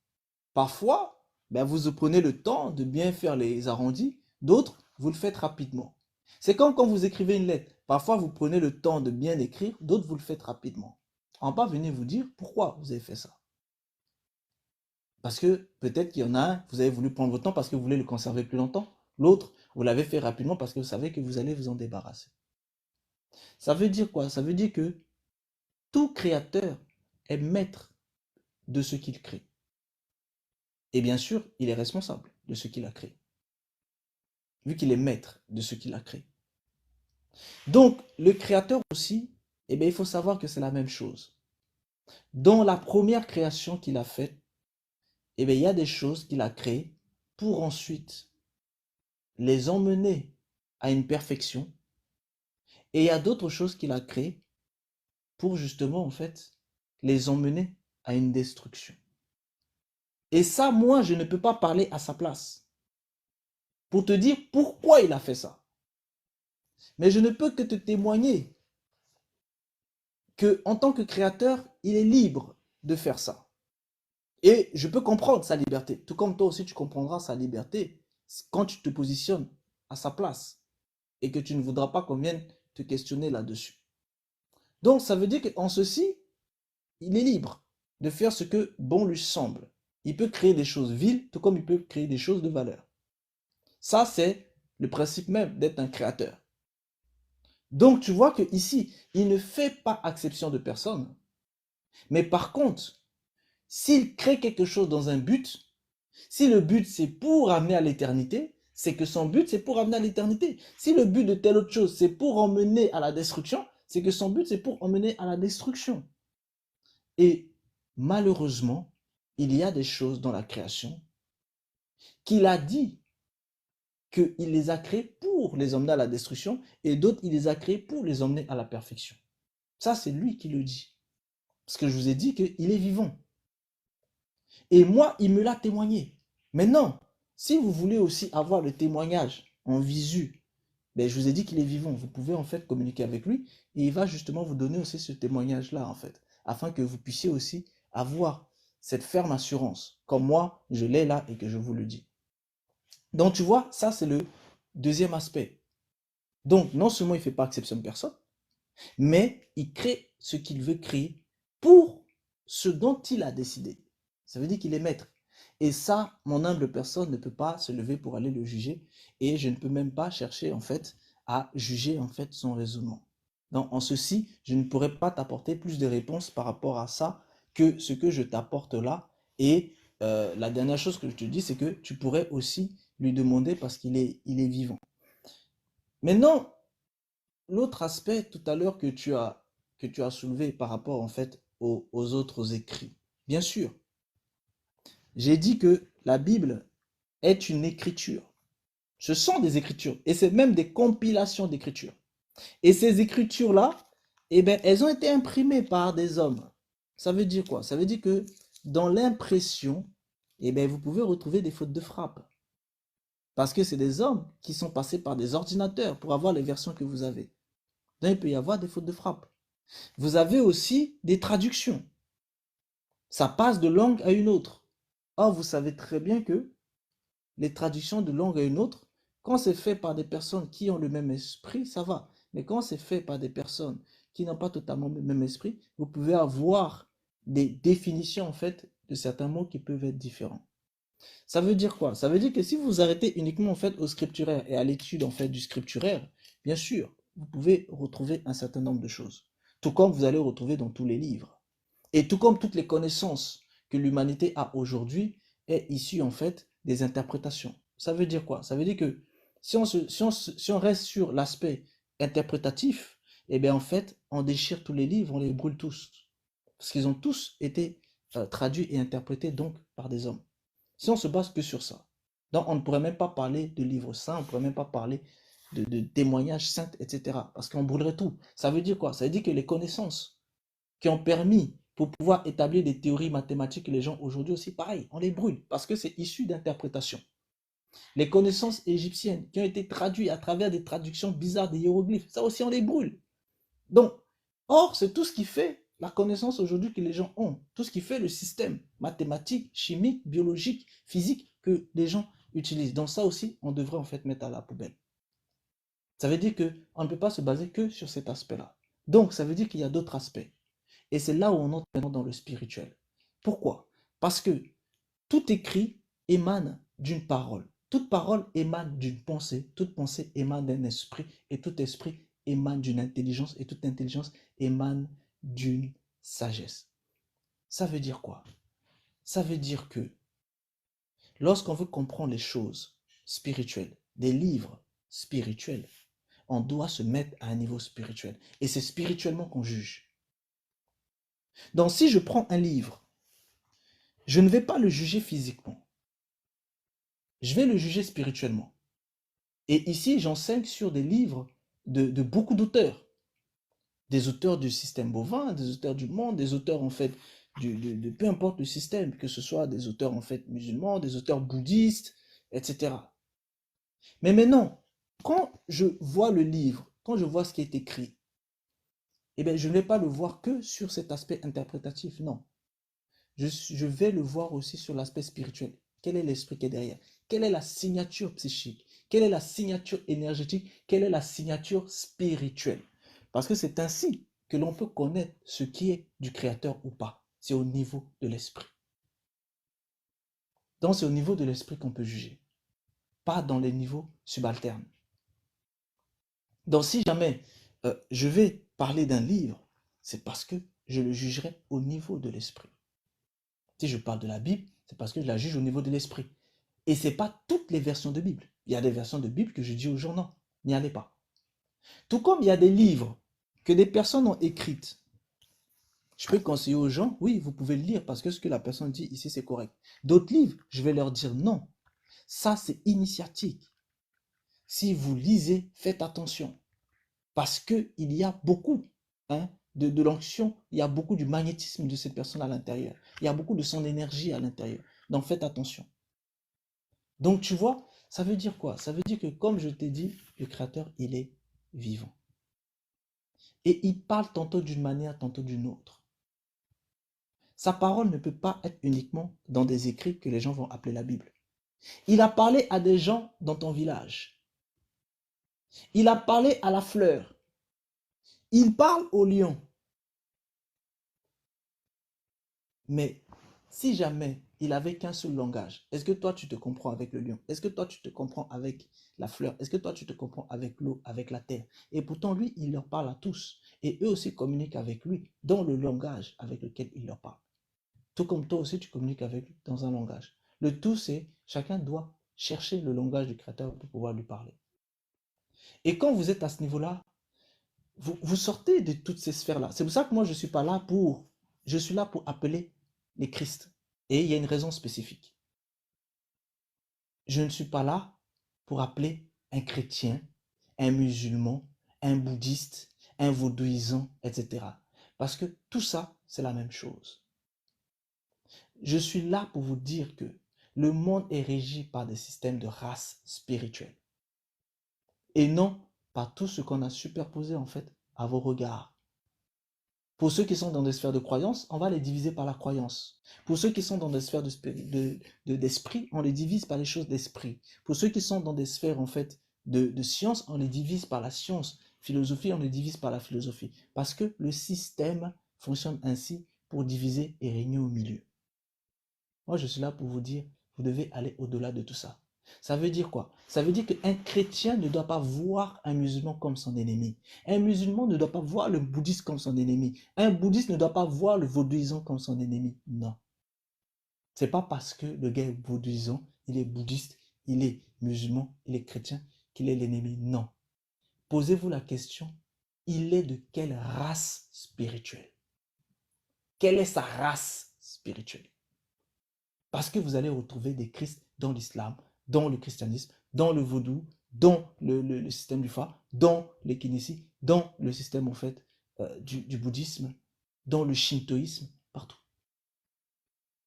Parfois, ben, vous prenez le temps de bien faire les arrondis, d'autres, vous le faites rapidement. C'est comme quand vous écrivez une lettre. Parfois, vous prenez le temps de bien écrire, d'autres, vous le faites rapidement. On va pas venir vous dire pourquoi vous avez fait ça. Parce que peut-être qu'il y en a un, vous avez voulu prendre votre temps parce que vous voulez le conserver plus longtemps. L'autre, vous l'avez fait rapidement parce que vous savez que vous allez vous en débarrasser. Ça veut dire quoi? Ça veut dire que tout créateur est maître de ce qu'il crée. Et bien sûr, il est responsable de ce qu'il a créé. Vu qu'il est maître de ce qu'il a créé. Donc, le créateur aussi, eh bien, il faut savoir que c'est la même chose. Dans la première création qu'il a faite, eh bien, il y a des choses qu'il a créées pour ensuite les emmener à une perfection. Et il y a d'autres choses qu'il a créées pour justement, en fait, les emmener à une destruction. Et ça, moi, je ne peux pas parler à sa place pour te dire pourquoi il a fait ça. Mais je ne peux que te témoigner que, en tant que créateur, il est libre de faire ça. Et je peux comprendre sa liberté, tout comme toi aussi tu comprendras sa liberté quand tu te positionnes à sa place et que tu ne voudras pas qu'on vienne te questionner là-dessus. Donc ça veut dire qu'en ceci, il est libre de faire ce que bon lui semble. Il peut créer des choses viles, tout comme il peut créer des choses de valeur. Ça, c'est le principe même d'être un créateur. Donc tu vois que ici, il ne fait pas exception de personne. Mais par contre, s'il crée quelque chose dans un but, Si le but, c'est pour amener à l'éternité, c'est que son but, c'est pour amener à l'éternité. Si le but de telle autre chose, c'est pour emmener à la destruction, c'est que son but, c'est pour emmener à la destruction. Et malheureusement, il y a des choses dans la création qu'il a dit qu'il les a créées pour les emmener à la destruction et d'autres, il les a créées pour les emmener à la perfection. Ça, c'est lui qui le dit. Parce que je vous ai dit qu'il est vivant. Et moi, il me l'a témoigné. Maintenant, si vous voulez aussi avoir le témoignage en visu, ben, je vous ai dit qu'il est vivant. Vous pouvez en fait communiquer avec lui et il va justement vous donner aussi ce témoignage-là en fait, afin que vous puissiez aussi avoir cette ferme assurance, comme moi, je l'ai là et que je vous le dis. Donc tu vois, ça c'est le deuxième aspect. Donc non seulement il ne fait pas exception de personne, mais il crée ce qu'il veut créer pour ce dont il a décidé. Ça veut dire qu'il est maître. Et ça, mon humble personne ne peut pas se lever pour aller le juger et je ne peux même pas chercher en fait à juger en fait son raisonnement. Donc en ceci, je ne pourrais pas t'apporter plus de réponses par rapport à ça que ce que je t'apporte là. Et la dernière chose que je te dis, c'est que tu pourrais aussi lui demander parce il est vivant. Maintenant, l'autre aspect tout à l'heure que tu as soulevé par rapport en fait aux autres écrits. Bien sûr, j'ai dit que la Bible est une écriture. Ce sont des écritures et c'est même des compilations d'écritures. Et ces écritures-là, eh ben, elles ont été imprimées par des hommes. Ça veut dire quoi? Ça veut dire que dans l'impression, eh ben, vous pouvez retrouver des fautes de frappe. Parce que c'est des hommes qui sont passés par des ordinateurs pour avoir les versions que vous avez. Donc, il peut y avoir des fautes de frappe. Vous avez aussi des traductions. Ça passe de langue à une autre. Or, vous savez très bien que les traductions de langue à une autre, quand c'est fait par des personnes qui ont le même esprit, ça va. Mais quand c'est fait par des personnes qui n'ont pas totalement le même esprit, vous pouvez avoir des définitions en fait de certains mots qui peuvent être différents. Ça veut dire quoi? Ça veut dire que si vous arrêtez uniquement en fait au scripturaire et à l'étude en fait du scripturaire, bien sûr, vous pouvez retrouver un certain nombre de choses. Tout comme vous allez retrouver dans tous les livres. Et tout comme toutes les connaissances que l'humanité a aujourd'hui est issue en fait des interprétations. Ça veut dire quoi? Ça veut dire que si on reste sur l'aspect interprétatif, eh bien en fait, on déchire tous les livres, on les brûle tous. Parce qu'ils ont tous été traduits et interprétés donc par des hommes. Si on se base que sur ça, donc on ne pourrait même pas parler de livres saints, on ne pourrait même pas parler de témoignages saints, etc. Parce qu'on brûlerait tout. Ça veut dire quoi? Ça veut dire que les connaissances qui ont permis pour pouvoir établir des théories mathématiques, les gens aujourd'hui aussi, pareil, on les brûle parce que c'est issu d'interprétations. Les connaissances égyptiennes qui ont été traduites à travers des traductions bizarres des hiéroglyphes, ça aussi on les brûle. Donc, or, c'est tout ce qui fait la connaissance aujourd'hui que les gens ont, tout ce qui fait le système mathématique, chimique, biologique, physique que les gens utilisent. Donc ça aussi, on devrait en fait mettre à la poubelle. Ça veut dire qu'on ne peut pas se baser que sur cet aspect-là. Donc, ça veut dire qu'il y a d'autres aspects. Et c'est là où on entre maintenant dans le spirituel. Pourquoi? Parce que tout écrit émane d'une parole. Toute parole émane d'une pensée. Toute pensée émane d'un esprit. Et tout esprit émane d'une intelligence. Et toute intelligence émane d'une sagesse. Ça veut dire quoi? Ça veut dire que lorsqu'on veut comprendre les choses spirituelles, des livres spirituels, on doit se mettre à un niveau spirituel. Et c'est spirituellement qu'on juge. Donc si je prends un livre, je ne vais pas le juger physiquement. Je vais le juger spirituellement. Et ici, j'enseigne sur des livres de beaucoup d'auteurs. Des auteurs du système bovin, des auteurs du monde, des auteurs en fait de peu importe le système, que ce soit des auteurs en fait musulmans, des auteurs bouddhistes, etc. Mais maintenant, quand je vois le livre, quand je vois ce qui est écrit, eh bien, je ne vais pas le voir que sur cet aspect interprétatif, non. Je vais le voir aussi sur l'aspect spirituel. Quel est l'esprit qui est derrière? Quelle est la signature psychique? Quelle est la signature énergétique? Quelle est la signature spirituelle? Parce que c'est ainsi que l'on peut connaître ce qui est du créateur ou pas. C'est au niveau de l'esprit. Donc c'est au niveau de l'esprit qu'on peut juger, pas dans les niveaux subalternes. Donc si jamais je vais parler d'un livre, c'est parce que je le jugerai au niveau de l'esprit. Si je parle de la Bible, C'est parce que je la juge au niveau de l'esprit. Et ce n'est pas toutes les versions de Bible. Il y a des versions de Bible que je dis aux gens, non, n'y allez pas. Tout comme il y a des livres que des personnes ont écrites. Je peux conseiller aux gens, oui, vous pouvez le lire parce que ce que la personne dit ici, c'est correct. D'autres livres, je vais leur dire non. Ça, c'est initiatique. Si vous lisez, faites attention. Parce qu'il y a beaucoup de l'onction, il y a beaucoup du magnétisme de cette personne à l'intérieur. Il y a beaucoup de son énergie à l'intérieur. Donc, faites attention. Donc, tu vois, ça veut dire quoi? Ça veut dire que, comme je t'ai dit, le Créateur, il est vivant. Et il parle tantôt d'une manière, tantôt d'une autre. Sa parole ne peut pas être uniquement dans des écrits que les gens vont appeler la Bible. Il a parlé à des gens dans ton village. Il a parlé à la fleur. Il parle au lion. Mais si jamais il avait qu'un seul langage, est-ce que toi tu te comprends avec le lion? Est-ce que toi tu te comprends avec la fleur? Est-ce que toi tu te comprends avec l'eau, avec la terre? Et pourtant lui, il leur parle à tous. Et eux aussi communiquent avec lui dans le langage avec lequel il leur parle. Tout comme toi aussi tu communiques avec lui dans un langage. Le tout c'est, chacun doit chercher le langage du Créateur pour pouvoir lui parler. Et quand vous êtes à ce niveau-là, vous sortez de toutes ces sphères-là. C'est pour ça que moi je suis là pour appeler les Christ. Et il y a une raison spécifique. Je ne suis pas là pour appeler un chrétien, un musulman, un bouddhiste, un vaudouisant, etc. Parce que tout ça, c'est la même chose. Je suis là pour vous dire que le monde est régi par des systèmes de race spirituelle. Et non par tout ce qu'on a superposé en fait à vos regards. Pour ceux qui sont dans des sphères de croyance, on va les diviser par la croyance. Pour ceux qui sont dans des sphères d'esprit, on les divise par les choses d'esprit. Pour ceux qui sont dans des sphères en fait de science, on les divise par la science. Philosophie, on les divise par la philosophie. Parce que le système fonctionne ainsi pour diviser et régner au milieu. Moi, je suis là pour vous dire, vous devez aller au-delà de tout ça. Ça veut dire quoi? Ça veut dire qu'un chrétien ne doit pas voir un musulman comme son ennemi. Un musulman ne doit pas voir le bouddhiste comme son ennemi. Un bouddhiste ne doit pas voir le vaudouisant comme son ennemi. Non. C'est pas parce que le gars est vaudouisant, il est bouddhiste, il est musulman, il est chrétien, qu'il est l'ennemi. Non. Posez-vous la question, il est de quelle race spirituelle? Quelle est sa race spirituelle? Parce que vous allez retrouver des Christ dans l'islam, dans le christianisme, dans le vaudou, dans le système du Fa, dans les Kinesi, dans le système en fait du bouddhisme, dans le shintoïsme, partout.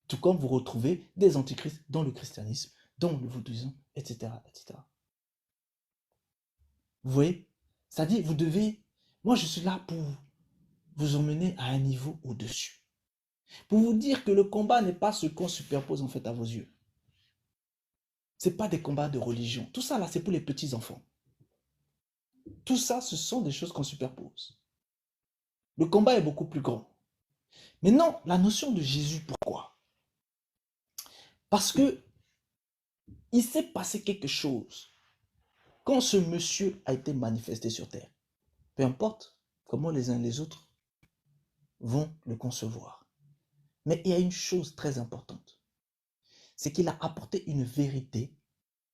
Tout comme vous retrouvez des antichrists dans le christianisme, dans le vaudouisme, etc., etc. Vous voyez? C'est-à-dire, vous devez... Moi, je suis là pour vous emmener à un niveau au-dessus. Pour vous dire que le combat n'est pas ce qu'on superpose en fait à vos yeux. Ce n'est pas des combats de religion. Tout ça là, c'est pour les petits enfants. Tout ça, ce sont des choses qu'on superpose. Le combat est beaucoup plus grand. Maintenant, la notion de Jésus, pourquoi? Parce que il s'est passé quelque chose quand ce monsieur a été manifesté sur terre. Peu importe comment les uns les autres vont le concevoir. Mais il y a une chose très importante. C'est qu'il a apporté une vérité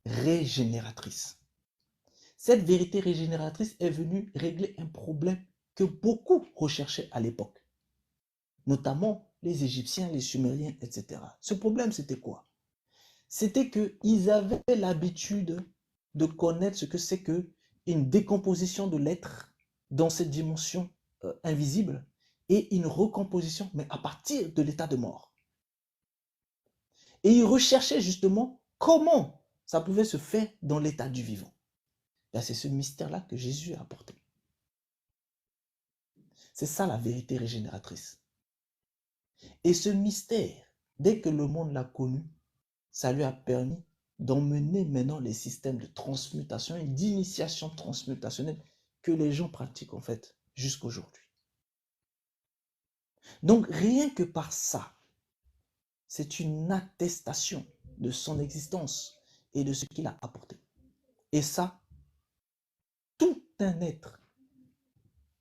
régénératrice. Cette vérité régénératrice est venue régler un problème que beaucoup recherchaient à l'époque, notamment les Égyptiens, les Sumériens, etc. Ce problème, c'était quoi? C'était qu'ils avaient l'habitude de connaître ce que c'est qu'une décomposition de l'être dans cette dimension invisible et une recomposition, mais à partir de l'état de mort. Et ils recherchaient justement comment ça pouvait se faire dans l'état du vivant. C'est ce mystère-là que Jésus a apporté. C'est ça la vérité régénératrice. Et ce mystère, dès que le monde l'a connu, ça lui a permis d'emmener maintenant les systèmes de transmutation et d'initiation transmutationnelle que les gens pratiquent en fait jusqu'à aujourd'hui. Donc rien que par ça, c'est une attestation de son existence et de ce qu'il a apporté. Et ça, tout un être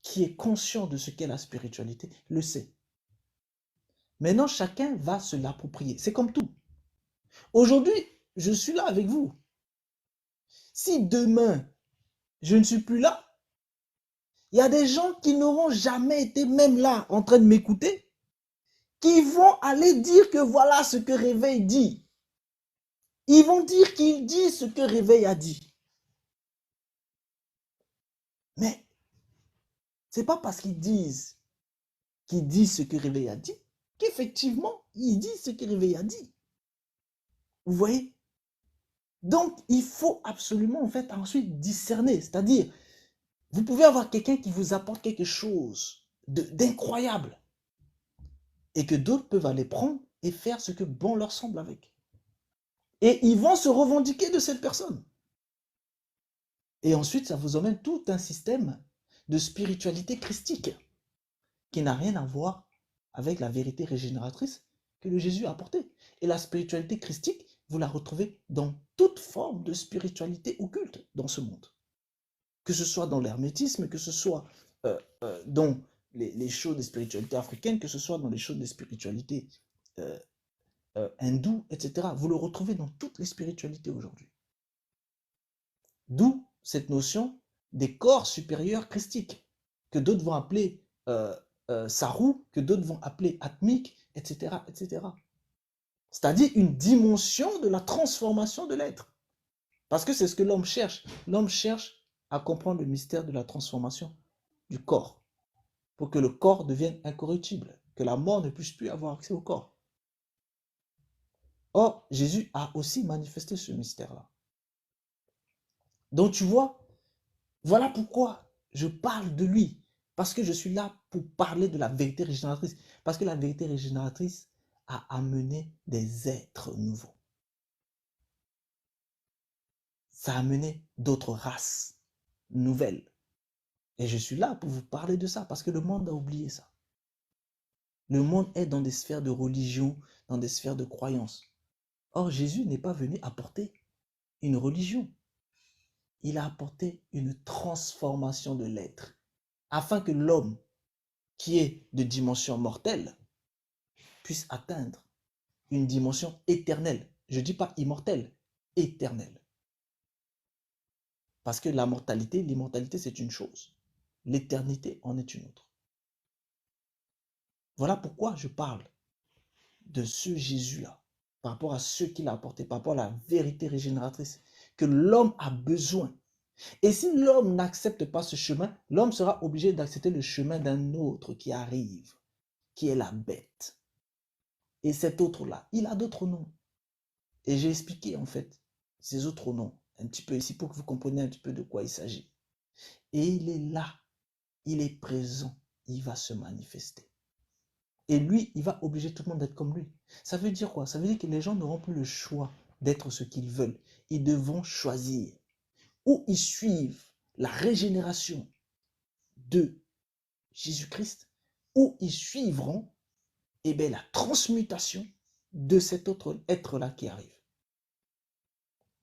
qui est conscient de ce qu'est la spiritualité le sait. Maintenant, chacun va se l'approprier. C'est comme tout. Aujourd'hui, je suis là avec vous. Si demain, je ne suis plus là, il y a des gens qui n'auront jamais été même là en train de m'écouter, qui vont aller dire que voilà ce que Réveil dit. Ils vont dire qu'il dit ce que Réveil a dit. Mais ce n'est pas parce qu'ils disent ce que Réveil a dit qu'effectivement, ils disent ce que Réveil a dit. Vous voyez? Donc, il faut absolument en fait ensuite discerner. C'est-à-dire, vous pouvez avoir quelqu'un qui vous apporte quelque chose d'incroyable et que d'autres peuvent aller prendre et faire ce que bon leur semble avec. Et ils vont se revendiquer de cette personne. Et ensuite, ça vous emmène tout un système de spiritualité christique qui n'a rien à voir avec la vérité régénératrice que le Jésus a apportée. Et la spiritualité christique, vous la retrouvez dans toute forme de spiritualité occulte dans ce monde. Que ce soit dans l'hermétisme, que ce soit dans les choses des spiritualités africaines, que ce soit dans les choses des spiritualités hindoues, etc. Vous le retrouvez dans toutes les spiritualités aujourd'hui. D'où cette notion des corps supérieurs christiques, que d'autres vont appeler Saru, que d'autres vont appeler Atmique, etc. etc. C'est-à-dire une dimension de la transformation de l'être. Parce que c'est ce que l'homme cherche. L'homme cherche à comprendre le mystère de la transformation du corps, pour que le corps devienne incorruptible, que la mort ne puisse plus avoir accès au corps. Or, Jésus a aussi manifesté ce mystère-là. Donc tu vois, voilà pourquoi je parle de lui, parce que je suis là pour parler de la vérité régénératrice, parce que la vérité régénératrice a amené des êtres nouveaux. Ça a amené d'autres races nouvelles. Et je suis là pour vous parler de ça, parce que le monde a oublié ça. Le monde est dans des sphères de religion, dans des sphères de croyance. Or, Jésus n'est pas venu apporter une religion. Il a apporté une transformation de l'être, afin que l'homme, qui est de dimension mortelle, puisse atteindre une dimension éternelle. Je ne dis pas immortelle, éternelle. Parce que la mortalité, l'immortalité, c'est une chose. L'éternité en est une autre. Voilà pourquoi je parle de ce Jésus-là, par rapport à ce qu'il a apporté, par rapport à la vérité régénératrice, que l'homme a besoin. Et si l'homme n'accepte pas ce chemin, l'homme sera obligé d'accepter le chemin d'un autre qui arrive, qui est la bête. Et cet autre-là, il a d'autres noms. Et j'ai expliqué en fait ces autres noms un petit peu ici pour que vous compreniez un petit peu de quoi il s'agit. Et il est là, il est présent, il va se manifester. Et lui, il va obliger tout le monde d'être comme lui. Ça veut dire quoi? Ça veut dire que les gens n'auront plus le choix d'être ce qu'ils veulent. Ils devront choisir. Ou ils suivent la régénération de Jésus-Christ, ou ils suivront la transmutation de cet autre être-là qui arrive.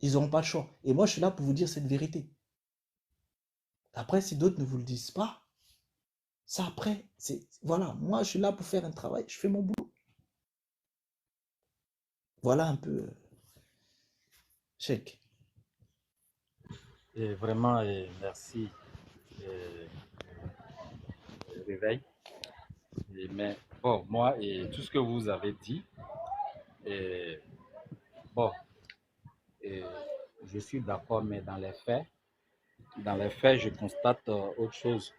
Ils n'auront pas le choix. Et moi, je suis là pour vous dire cette vérité. Après, si d'autres ne vous le disent pas, ça après, c'est... Voilà, moi, je suis là pour faire un travail, je fais mon boulot. Voilà un peu... Check. Et vraiment, merci, Réveil. Mais bon, moi, et tout ce que vous avez dit, et, bon, et, je suis d'accord, mais dans les faits, je constate autre chose.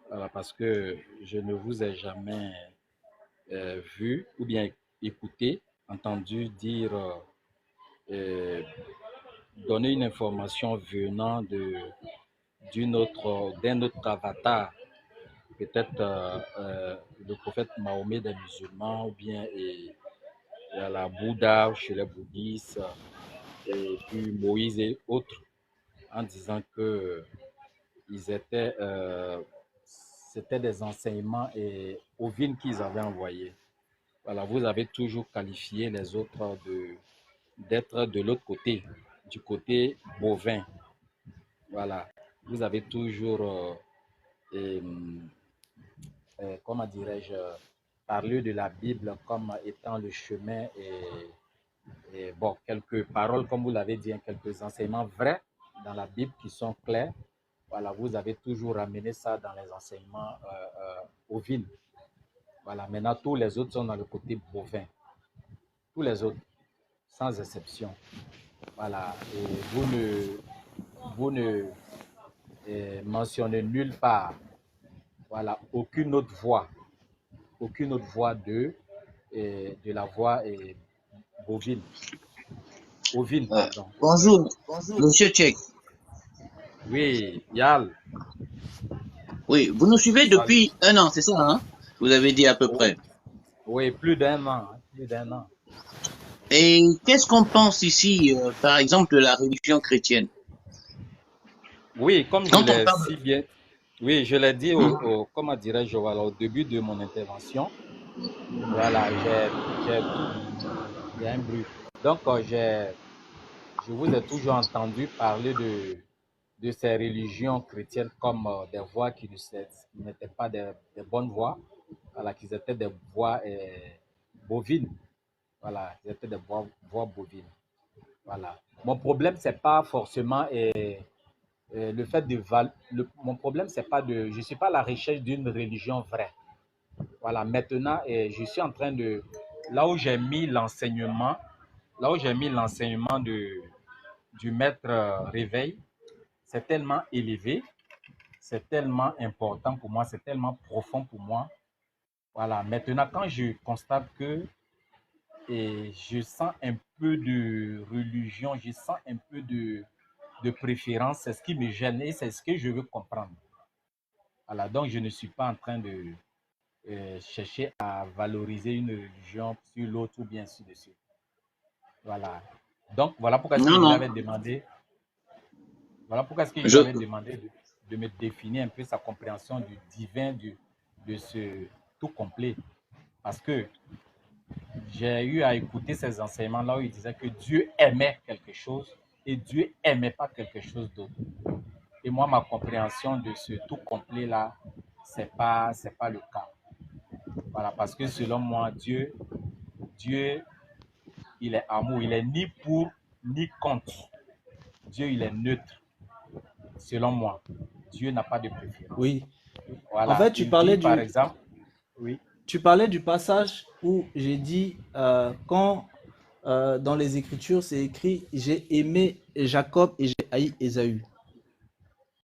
Voilà, parce que je ne vous ai jamais vu ou bien écouté, entendu dire, euh, donner une information venant d'un autre avatar, peut-être le prophète Mahomet des musulmans ou bien la Bouddha chez les bouddhistes et puis Moïse et autres, en disant que ils étaient, c'était des enseignements et ovines qu'ils avaient envoyés. Voilà, vous avez toujours qualifié les autres d'être de l'autre côté, du côté bovin. Voilà, vous avez toujours, comment dirais-je, parlé de la Bible comme étant le chemin et bon, quelques paroles, comme vous l'avez dit, hein, quelques enseignements vrais dans la Bible qui sont clairs. Voilà, vous avez toujours ramené ça dans les enseignements ovines. Voilà, maintenant, tous les autres sont dans le côté bovin. Tous les autres, sans exception. Voilà, et vous ne mentionnez nulle part, voilà, aucune autre voix de la voix bovine, ovine, pardon. Bonjour, Monsieur Tchèque. Oui, Yal. Oui, vous nous suivez Salut. depuis 1 an, c'est ça, hein? Vous avez dit à peu près. Oui, plus d'1 an, hein, plus d'1 an. Et qu'est-ce qu'on pense ici, par exemple, de la religion chrétienne? Oui, comme je Quand on l'ai parle si bien, oui, je l'ai dit comment dirais-je, voilà, au début de mon intervention. Voilà, j'ai tout, il y a un bruit. Donc, je vous ai toujours entendu parler de ces religions chrétiennes comme des voix qui n'étaient pas des bonnes voix, voilà, qu'ils étaient des voix bovines. Voilà, ils étaient des voix bovines. Voilà. Mon problème, c'est pas forcément le fait de mon problème, c'est pas de, je suis pas à la recherche d'une religion vraie. Voilà. Maintenant, je suis en train de, là où j'ai mis l'enseignement, du maître Réveil, c'est tellement élevé, c'est tellement important pour moi, c'est tellement profond pour moi. Voilà. Maintenant, quand je constate que je sens un peu de religion, je sens un peu de préférence, c'est ce qui me gêne et c'est ce que je veux comprendre. Voilà, donc je ne suis pas en train de chercher à valoriser une religion sur l'autre ou bien ainsi de suite. Voilà. Donc voilà pourquoi est-ce que je lui avais demandé, de me définir un peu sa compréhension du divin, de ce tout complet. Parce que j'ai eu à écouter ces enseignements-là où il disait que Dieu aimait quelque chose et Dieu n'aimait pas quelque chose d'autre. Et moi, ma compréhension de ce tout complet-là, c'est pas le cas. Voilà, parce que selon moi, Dieu, il est amour, il est ni pour ni contre. Dieu, il est neutre, selon moi. Dieu n'a pas de préférence. Oui. Voilà. En fait, tu parlais par exemple, oui. Tu parlais du passage où j'ai dit quand dans les Écritures c'est écrit j'ai aimé Jacob et j'ai haï Ésaü.